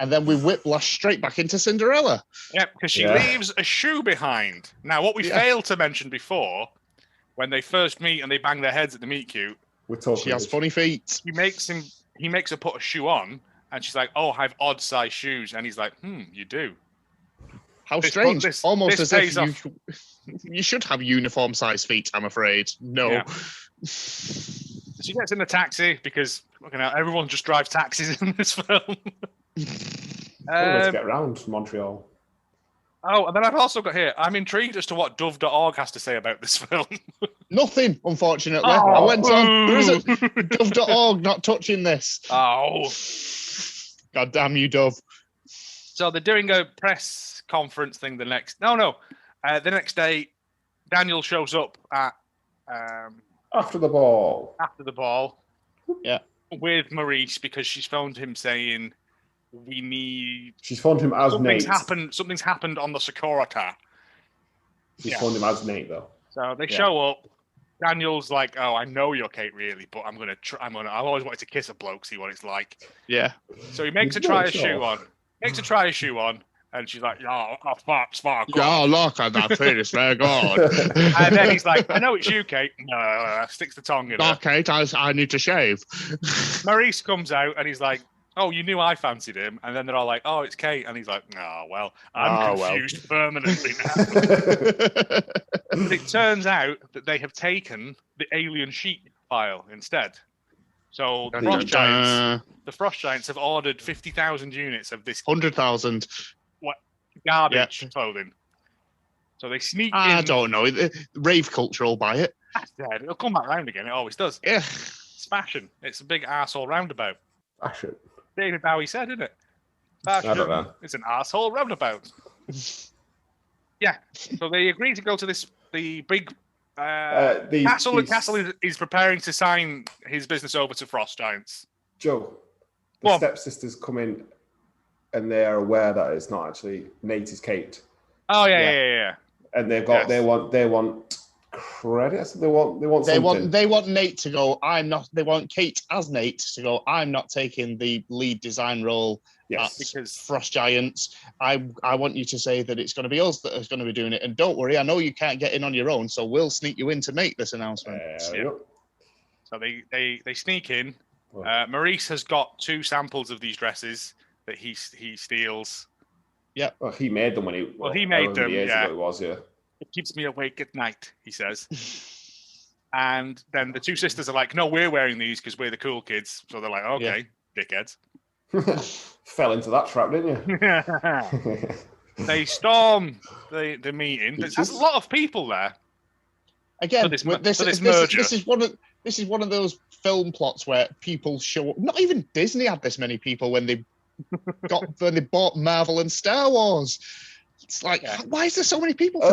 And then we whiplash straight back into Cinderella. Yeah, because she leaves a shoe behind. Now, what we failed to mention before, when they first meet and they bang their heads at the meet cute, she has funny feet. He makes her put a shoe on. And she's like, I have odd size shoes. And he's like, you do. How strange. Almost as if you should have uniform size feet, I'm afraid. No. Yeah. She gets in the taxi because everyone just drives taxis in this film. Let's get around Montreal. Oh, and then I've also got here, I'm intrigued as to what Dove.org has to say about this film. Nothing, unfortunately. I went on. There isn't Dove.org not touching this. Oh. God damn you, Dove. So they're doing a press conference thing the next day. Daniel shows up at after the ball. Yeah. With Maurice because she's phoned him saying she's phoned him as Nate. Something's happened on the Securita. She's phoned him as Nate, though. So they show up. Daniel's like, "Oh, I know you're Kate, really, but I've always wanted to kiss a bloke, see what it's like." Yeah. So he makes her try a shoe on. And she's like, "Oh, fuck. Oh, look at that penis, very good." And then he's like, "I know it's you, Kate." No, sticks the tongue in her. No, Kate, I need to shave. Maurice comes out and he's like, "Oh, you knew I fancied him." And then they're all like, "Oh, it's Kate." And he's like, "Oh, well, I'm confused permanently now." But it turns out that they have taken the alien sheet file instead. So the Frost Giants have ordered 50,000 units of this 100,000 garbage clothing. So they sneak in. I don't know. Rave culture will buy it. That's dead. It'll come back round again. It always does. Yeah. It's fashion. It's a big arsehole roundabout. Fashion. David Bowie said, isn't it? Fashion. I don't know. It's an arsehole roundabout. Yeah. So they agree to go to the big Castle. Castle is preparing to sign his business over to Frost Giants. Joe, the stepsisters come in and they are aware that it's not actually Nate, is Kate. Oh yeah. And they've got they want credit. They want something. They want Nate to go. I'm not. They want Kate as Nate to go. I'm not taking the lead design role. Yes, because Frost Giants. I want you to say that it's going to be us that is going to be doing it. And don't worry, I know you can't get in on your own, so we'll sneak you in to make this announcement. So they sneak in. Maurice has got 2 samples of these dresses that he steals. Yeah. Well, he made them when he. Well, he made them. Years ago it was, yeah. It keeps me awake at night, he says. And then the 2 sisters are like, "No, we're wearing these because we're the cool kids." So they're like, "Okay, dickheads." Fell into that trap, didn't you? They storm the meeting. There's a lot of people there. Again, this is one of those film plots where people show up. Not even Disney had this many people when they bought Marvel and Star Wars. It's like, why is there so many people for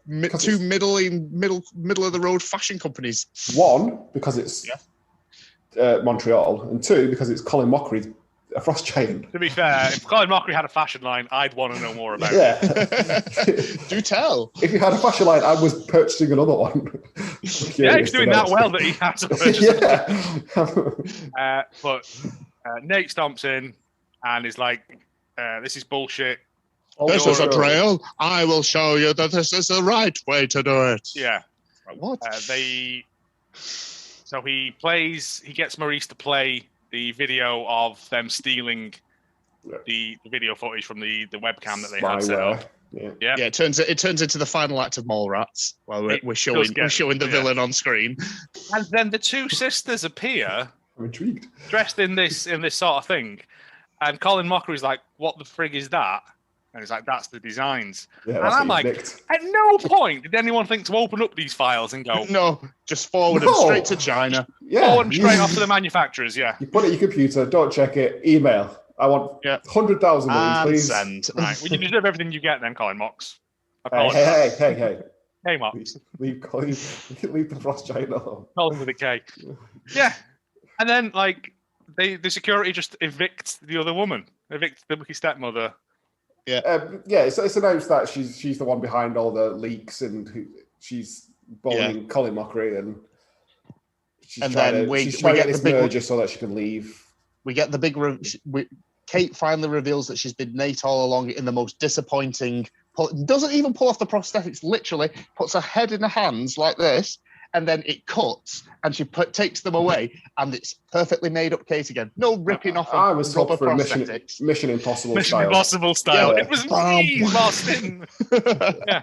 this 2 middle of the road fashion companies? 1, because it's Montreal, and 2, because it's Colin Mockery's a Frost Giant. To be fair, if Colin Mockery had a fashion line, I'd want to know more about it. Do tell. If he had a fashion line, I was purchasing another one. He's doing that well that he had to purchase it. But Nate stomps in and is like, "This is bullshit. This is a drill. I will show you that this is the right way to do it." Yeah. What? So he gets Maurice to play the video of them stealing the video footage from the webcam that they had set up. Yeah. It turns into the final act of Mallrats while we're showing the villain on screen. And then the 2 sisters appear. I'm intrigued. Dressed in this sort of thing. And Colin Mockery's like, "What the frig is that?" And he's like, "That's the designs." Yeah, and I'm like, at no point did anyone think to open up these files and go, "No, just forward them straight to China." Forward them straight off to the manufacturers, yeah. You put it in your computer, don't check it, email. I want 100,000 of these, please. Send. Right, well, you deserve everything you get then, Colin Mox. Hey. Hey, Mox. Leave the Frost Giant alone. Colin with a K. Yeah. And then, the security just evicts the other woman. Evicts the stepmother. Yeah. It's announced that she's the one behind all the leaks and she's boning Colin Mockery and she's trying to get this merger so that she can leave. We get the big... Kate finally reveals that she's been Nate all along in the most disappointing... Doesn't even pull off the prosthetics, literally puts her head in her hands like this, and then it cuts, and she takes them away, and it's perfectly made up Kate again. No ripping off I was rubber for prosthetics. Mission Impossible Mission style. Impossible style. Yeah. It was me, Boston. Yeah.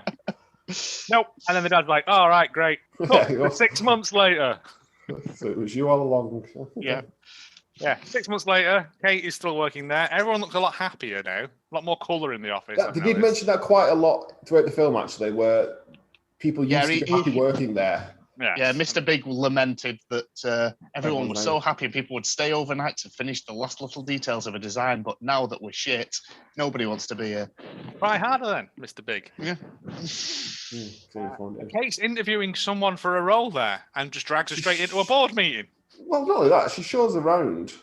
Nope. And then the dad's like, "All right, great. 6 months later." So it was you all along. Yeah. 6 months later, Kate is still working there. Everyone looks a lot happier now. A lot more colour in the office. They did mention that quite a lot throughout the film, actually, where people used to be happy working there. Yeah, Mr. Big lamented that everyone was so happy people would stay overnight to finish the last little details of a design, but now that we're shit, nobody wants to be here. Try harder then, Mr. Big. Yeah. Kate's interviewing someone for a role there and just drags her straight into a board meeting. Well, not only that, she shows around,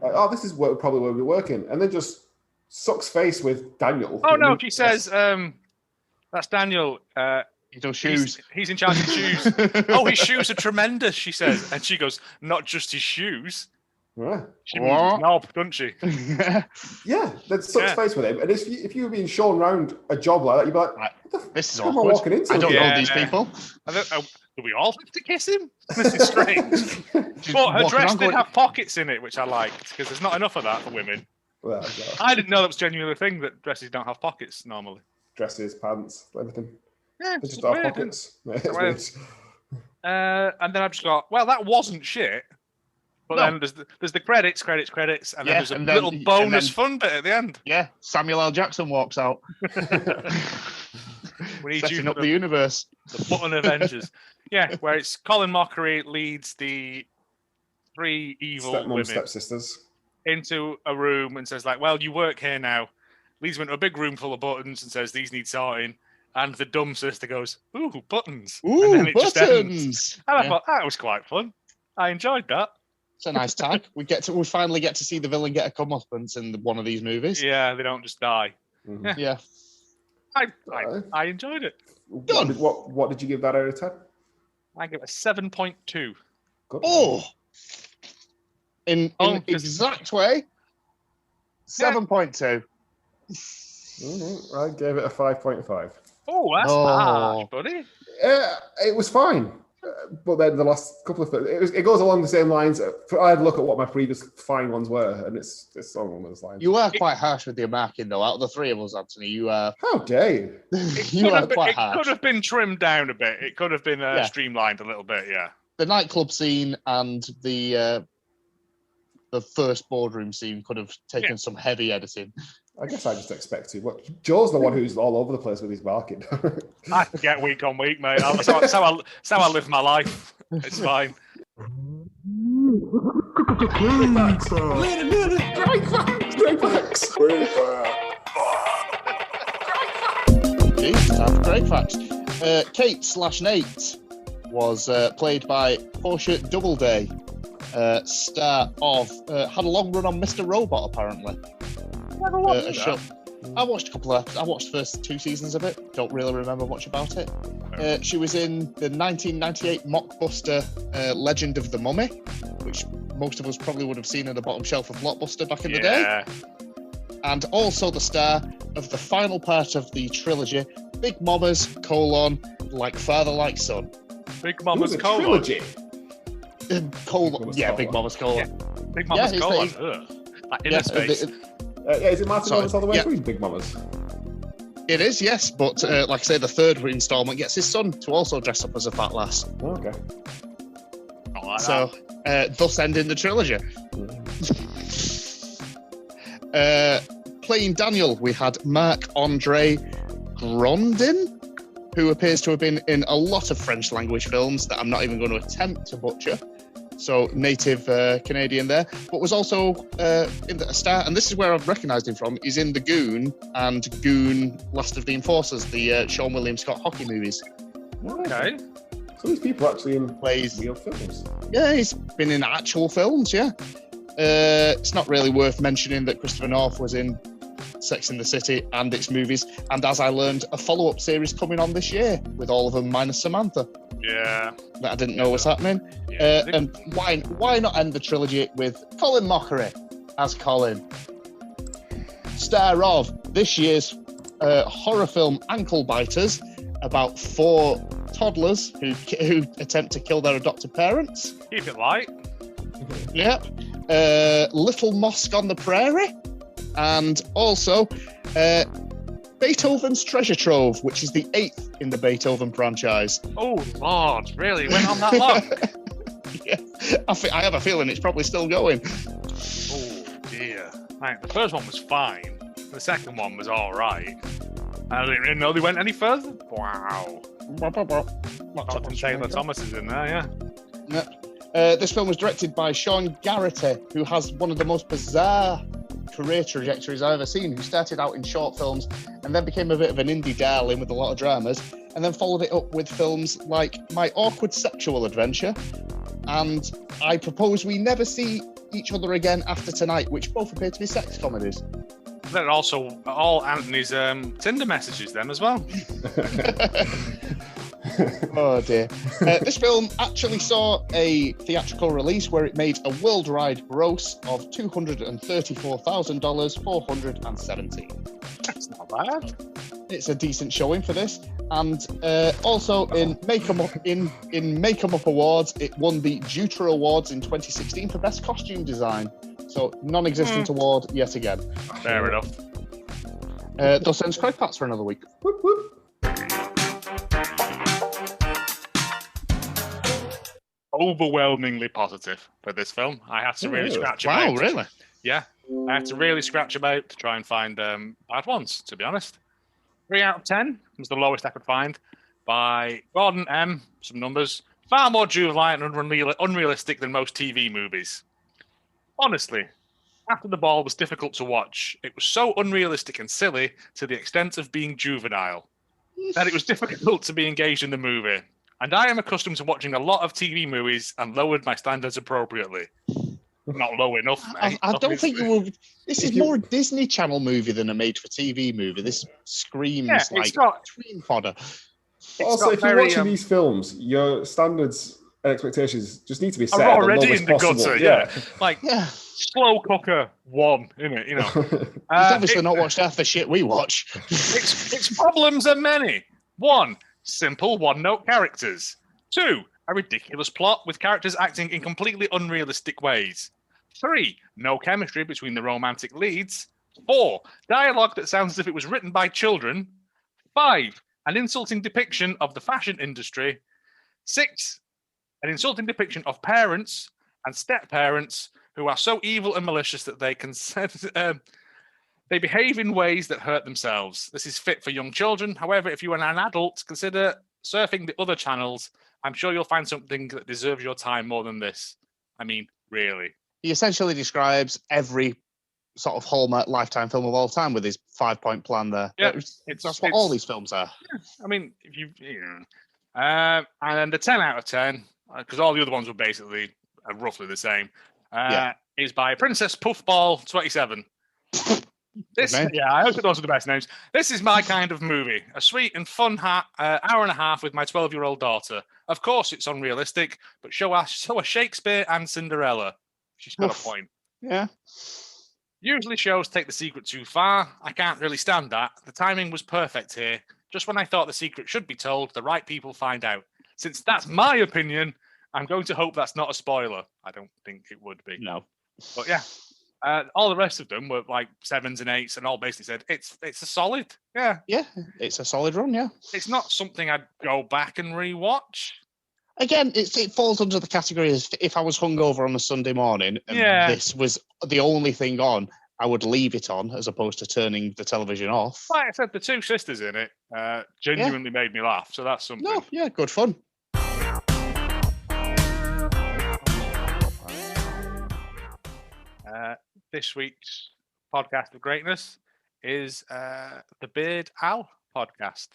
like, this is probably where we're working, and then just sucks face with Daniel. Oh, no, she says, "That's Daniel. He does shoes. He's in charge of shoes. Oh, his shoes are tremendous, she says. And she goes, not just his shoes. Yeah. She moves his knob, doesn't she? Yeah, that's such space with him. And if you were being shown around a job like that, you'd be like, this is awkward. awkward. I don't know these people. Do we all have to kiss him? This is strange. But her dress did have pockets in it, which I liked, because there's not enough of that for women. Well, I didn't know that was genuinely a thing, that dresses don't have pockets normally. Dresses, pants, everything. Yeah, they just don't have pockets. And then I've just got, well, that wasn't shit. But then there's the credits, and then there's a little bonus fun bit at the end. Yeah, Samuel L. Jackson walks out. We need setting up the universe. The Button Avengers. Yeah, where it's Colin Mockery leads the 3 evil women, stepsisters, into a room and says, like, well, you work here now. Leads them into a big room full of buttons and says, these need sorting. And the dumb sister goes, ooh, buttons. Ooh, and then it buttons. Just ends. And I thought, that was quite fun. I enjoyed that. It's a nice tag. We finally get to see the villain get a comeuppance in one of these movies. Yeah, they don't just die. Mm-hmm. Yeah. I enjoyed it. What did you give that out of 10? I give it a 7.2. Good. Oh! In exact way, 7.2. Mm-hmm. I gave it a 5.5. Oh, that's harsh, buddy. It was fine. But then the last couple of it goes along the same lines. I had a look at what my previous fine ones were, and it's along those lines. You were quite harsh with your marking, though. Out of the 3 of us, Anthony, you are. How dare you? You are quite harsh. It could have been trimmed down a bit. It could have been streamlined a little bit. Yeah. The nightclub scene and the first boardroom scene could have taken some heavy editing. I guess I just expect to. Joe's the one who's all over the place with his marking. I forget week on week, mate. That's how I live my life. It's fine. Great facts. Kate/Nate was played by Portia Doubleday, star of had a long run on Mr. Robot, apparently. A show. I watched a couple of. I watched the first 2 seasons of it. Don't really remember much about it. She was in the 1998 mockbuster Legend of the Mummy, which most of us probably would have seen in the bottom shelf of Blockbuster back in the day. And also the star of the final part of the trilogy, Big Mama's: Like Father, Like Son. Big Mama's: trilogy. Big Mama's: Yeah. Big Mama's: Like inner space. Is it Martin Lawrence all the way through Big Mamas? It is, yes, but like I say, the 3rd installment gets his son to also dress up as a fat lass. Oh, okay. So, thus ending the trilogy. Playing Daniel, we had Marc-Andre Grondin, who appears to have been in a lot of French language films that I'm not even going to attempt to butcher. So native Canadian there, but was also in a star, and this is where I've recognised him from. He's in The Goon and Goon: Last of the Enforcers, the Sean William Scott hockey movies. Okay. So these people actually in real films. Yeah, he's been in actual films. Yeah. It's not really worth mentioning that Christopher North was in Sex and the City and its movies, and as I learned, a follow-up series coming on this year with all of them minus Samantha. Yeah. That I didn't know was happening. And why not end the trilogy with Colin Mockery as Colin, star of this year's horror film Ankle Biters, about 4 toddlers who attempt to kill their adopted parents. Keep it light. Yep. Little Mosque on the Prairie, and also Beethoven's Treasure Trove, which is the 8th in the Beethoven franchise. Oh, Lord, really? It went on that long? Yeah. I have a feeling it's probably still going. Oh, dear. Right, the first one was fine. The second one was all right. I didn't really know they went any further. Wow. Jonathan Taylor Thomas is in there, yeah. This film was directed by Sean Garrity, who has one of the most bizarre career trajectories I've ever seen, who started out in short films and then became a bit of an indie darling with a lot of dramas, and then followed it up with films like My Awkward Sexual Adventure and I Propose We Never See Each Other Again After Tonight, which both appear to be sex comedies. They're also all Anthony's Tinder messages, them as well. Oh dear. This film actually saw a theatrical release where it made a worldwide gross of $234,417. That's not bad. It's a decent showing for this, and also in Make 'em Up Awards, it won the Jutra Awards in 2016 for Best Costume Design. So non-existent award yet again. Fair enough. Thus ends Craig Pats for another week. Whoop, whoop. Overwhelmingly positive for this film. I had to really scratch them out. Wow, really? Yeah. I had to really scratch them out to try and find bad ones, to be honest. 3 out of 10 was the lowest I could find by Gordon M. Some numbers. Far more juvenile and unrealistic than most TV movies. Honestly, After the Ball was difficult to watch. It was so unrealistic and silly to the extent of being juvenile that it was difficult to be engaged in the movie. And I am accustomed to watching a lot of TV movies and lowered my standards appropriately. Not low enough, mate. I don't think you will. This is more a Disney Channel movie than a made-for-TV movie. This screams like tween fodder. Also, if you're watching these films, your standards and expectations just need to be set are at the already lowest in the possible. gutter, yeah. Like, slow cooker 1, isn't it? You know, You've obviously not watched half the shit we watch. Its problems are many. 1, simple one-note characters. 2, a ridiculous plot with characters acting in completely unrealistic ways. 3, no chemistry between the romantic leads. 4, dialogue that sounds as if it was written by children. 5, an insulting depiction of the fashion industry. 6, an insulting depiction of parents and step-parents who are so evil and malicious that they they behave in ways that hurt themselves. This is fit for young children. However, if you are an adult, consider surfing the other channels. I'm sure you'll find something that deserves your time more than this. I mean, really. He essentially describes every sort of Hallmark Lifetime film of all time with his 5-point plan there. Yeah, that's what all these films are. Yeah, I mean, if you and then the 10 out of 10, because all the other ones were basically roughly the same, is by Princess Puffball 27. I hope those are the best names. This is my kind of movie. A sweet and fun hour and a half with my 12-year-old daughter. Of course, it's unrealistic, but so are Shakespeare and Cinderella. She's got a point. Yeah. Usually shows take the secret too far. I can't really stand that. The timing was perfect here. Just when I thought the secret should be told, the right people find out. Since that's my opinion, I'm going to hope that's not a spoiler. I don't think it would be. No. But yeah. All the rest of them were like 7s and 8s and all basically said, it's a solid. Yeah. Yeah, it's a solid run, yeah. It's not something I'd go back and rewatch. Again, it falls under the category as if I was hungover on a Sunday morning and this was the only thing on, I would leave it on as opposed to turning the television off. Like I said, the 2 sisters in it genuinely made me laugh, so that's something. No, yeah, good fun. This week's podcast of greatness is the Beard Owl podcast.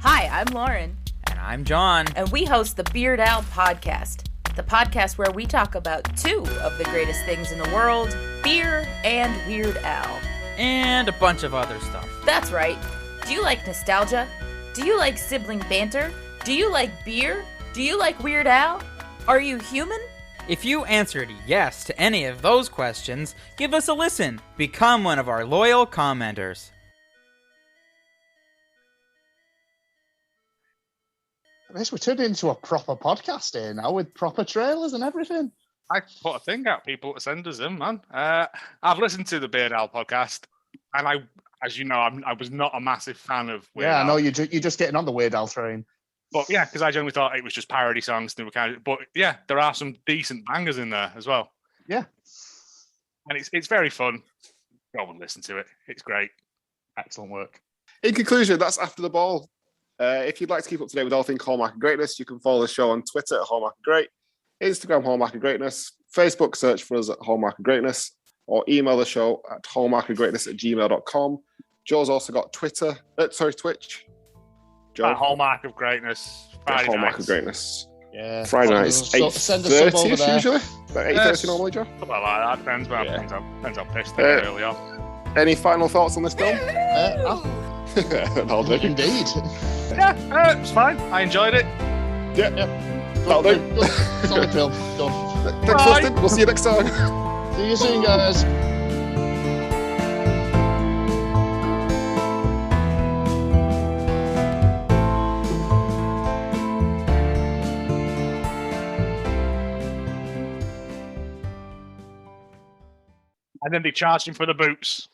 Hi, I'm Lauren. And I'm John. And we host the Beard Owl podcast, the podcast where we talk about 2 of the greatest things in the world, beer and Weird Al. And a bunch of other stuff. That's right. Do you like nostalgia? Do you like sibling banter? Do you like beer? Do you like Weird Al? Are you human? If you answered yes to any of those questions, give us a listen. Become one of our loyal commenters. I guess we're turning into a proper podcast here now with proper trailers and everything. I put a thing out, people to send us them, man. I've listened to the Beard Owl podcast, and as you know, I was not a massive fan of Weird Al. I know you're just getting on the Weird Al train. But yeah, because I generally thought it was just parody songs. But yeah, there are some decent bangers in there as well. Yeah. And it's very fun. Go and listen to it. It's great. Excellent work. In conclusion, that's After the Ball. If you'd like to keep up to date with all things Hallmark and Greatness, you can follow the show on Twitter at Hallmark and Great, Instagram Hallmark and Greatness, Facebook search for us at Hallmark and Greatness, or email the show at hallmarkandgreatness@gmail.com. Joe's also got Twitch. Joe? Hallmark of Greatness. Friday Hallmark nights. of Greatness. Yeah. Friday nights, 8:30 usually? About 8:30 normally, Joe? Something like that. Depends, depends how pissed they get early on. Any final thoughts on this film? I'll do. Indeed. Yeah, it was fine. I enjoyed it. Yeah. That'll do. Solid film. Done. Thanks for listening. We'll see you next time. See you soon, guys. And then they charged him for the boots.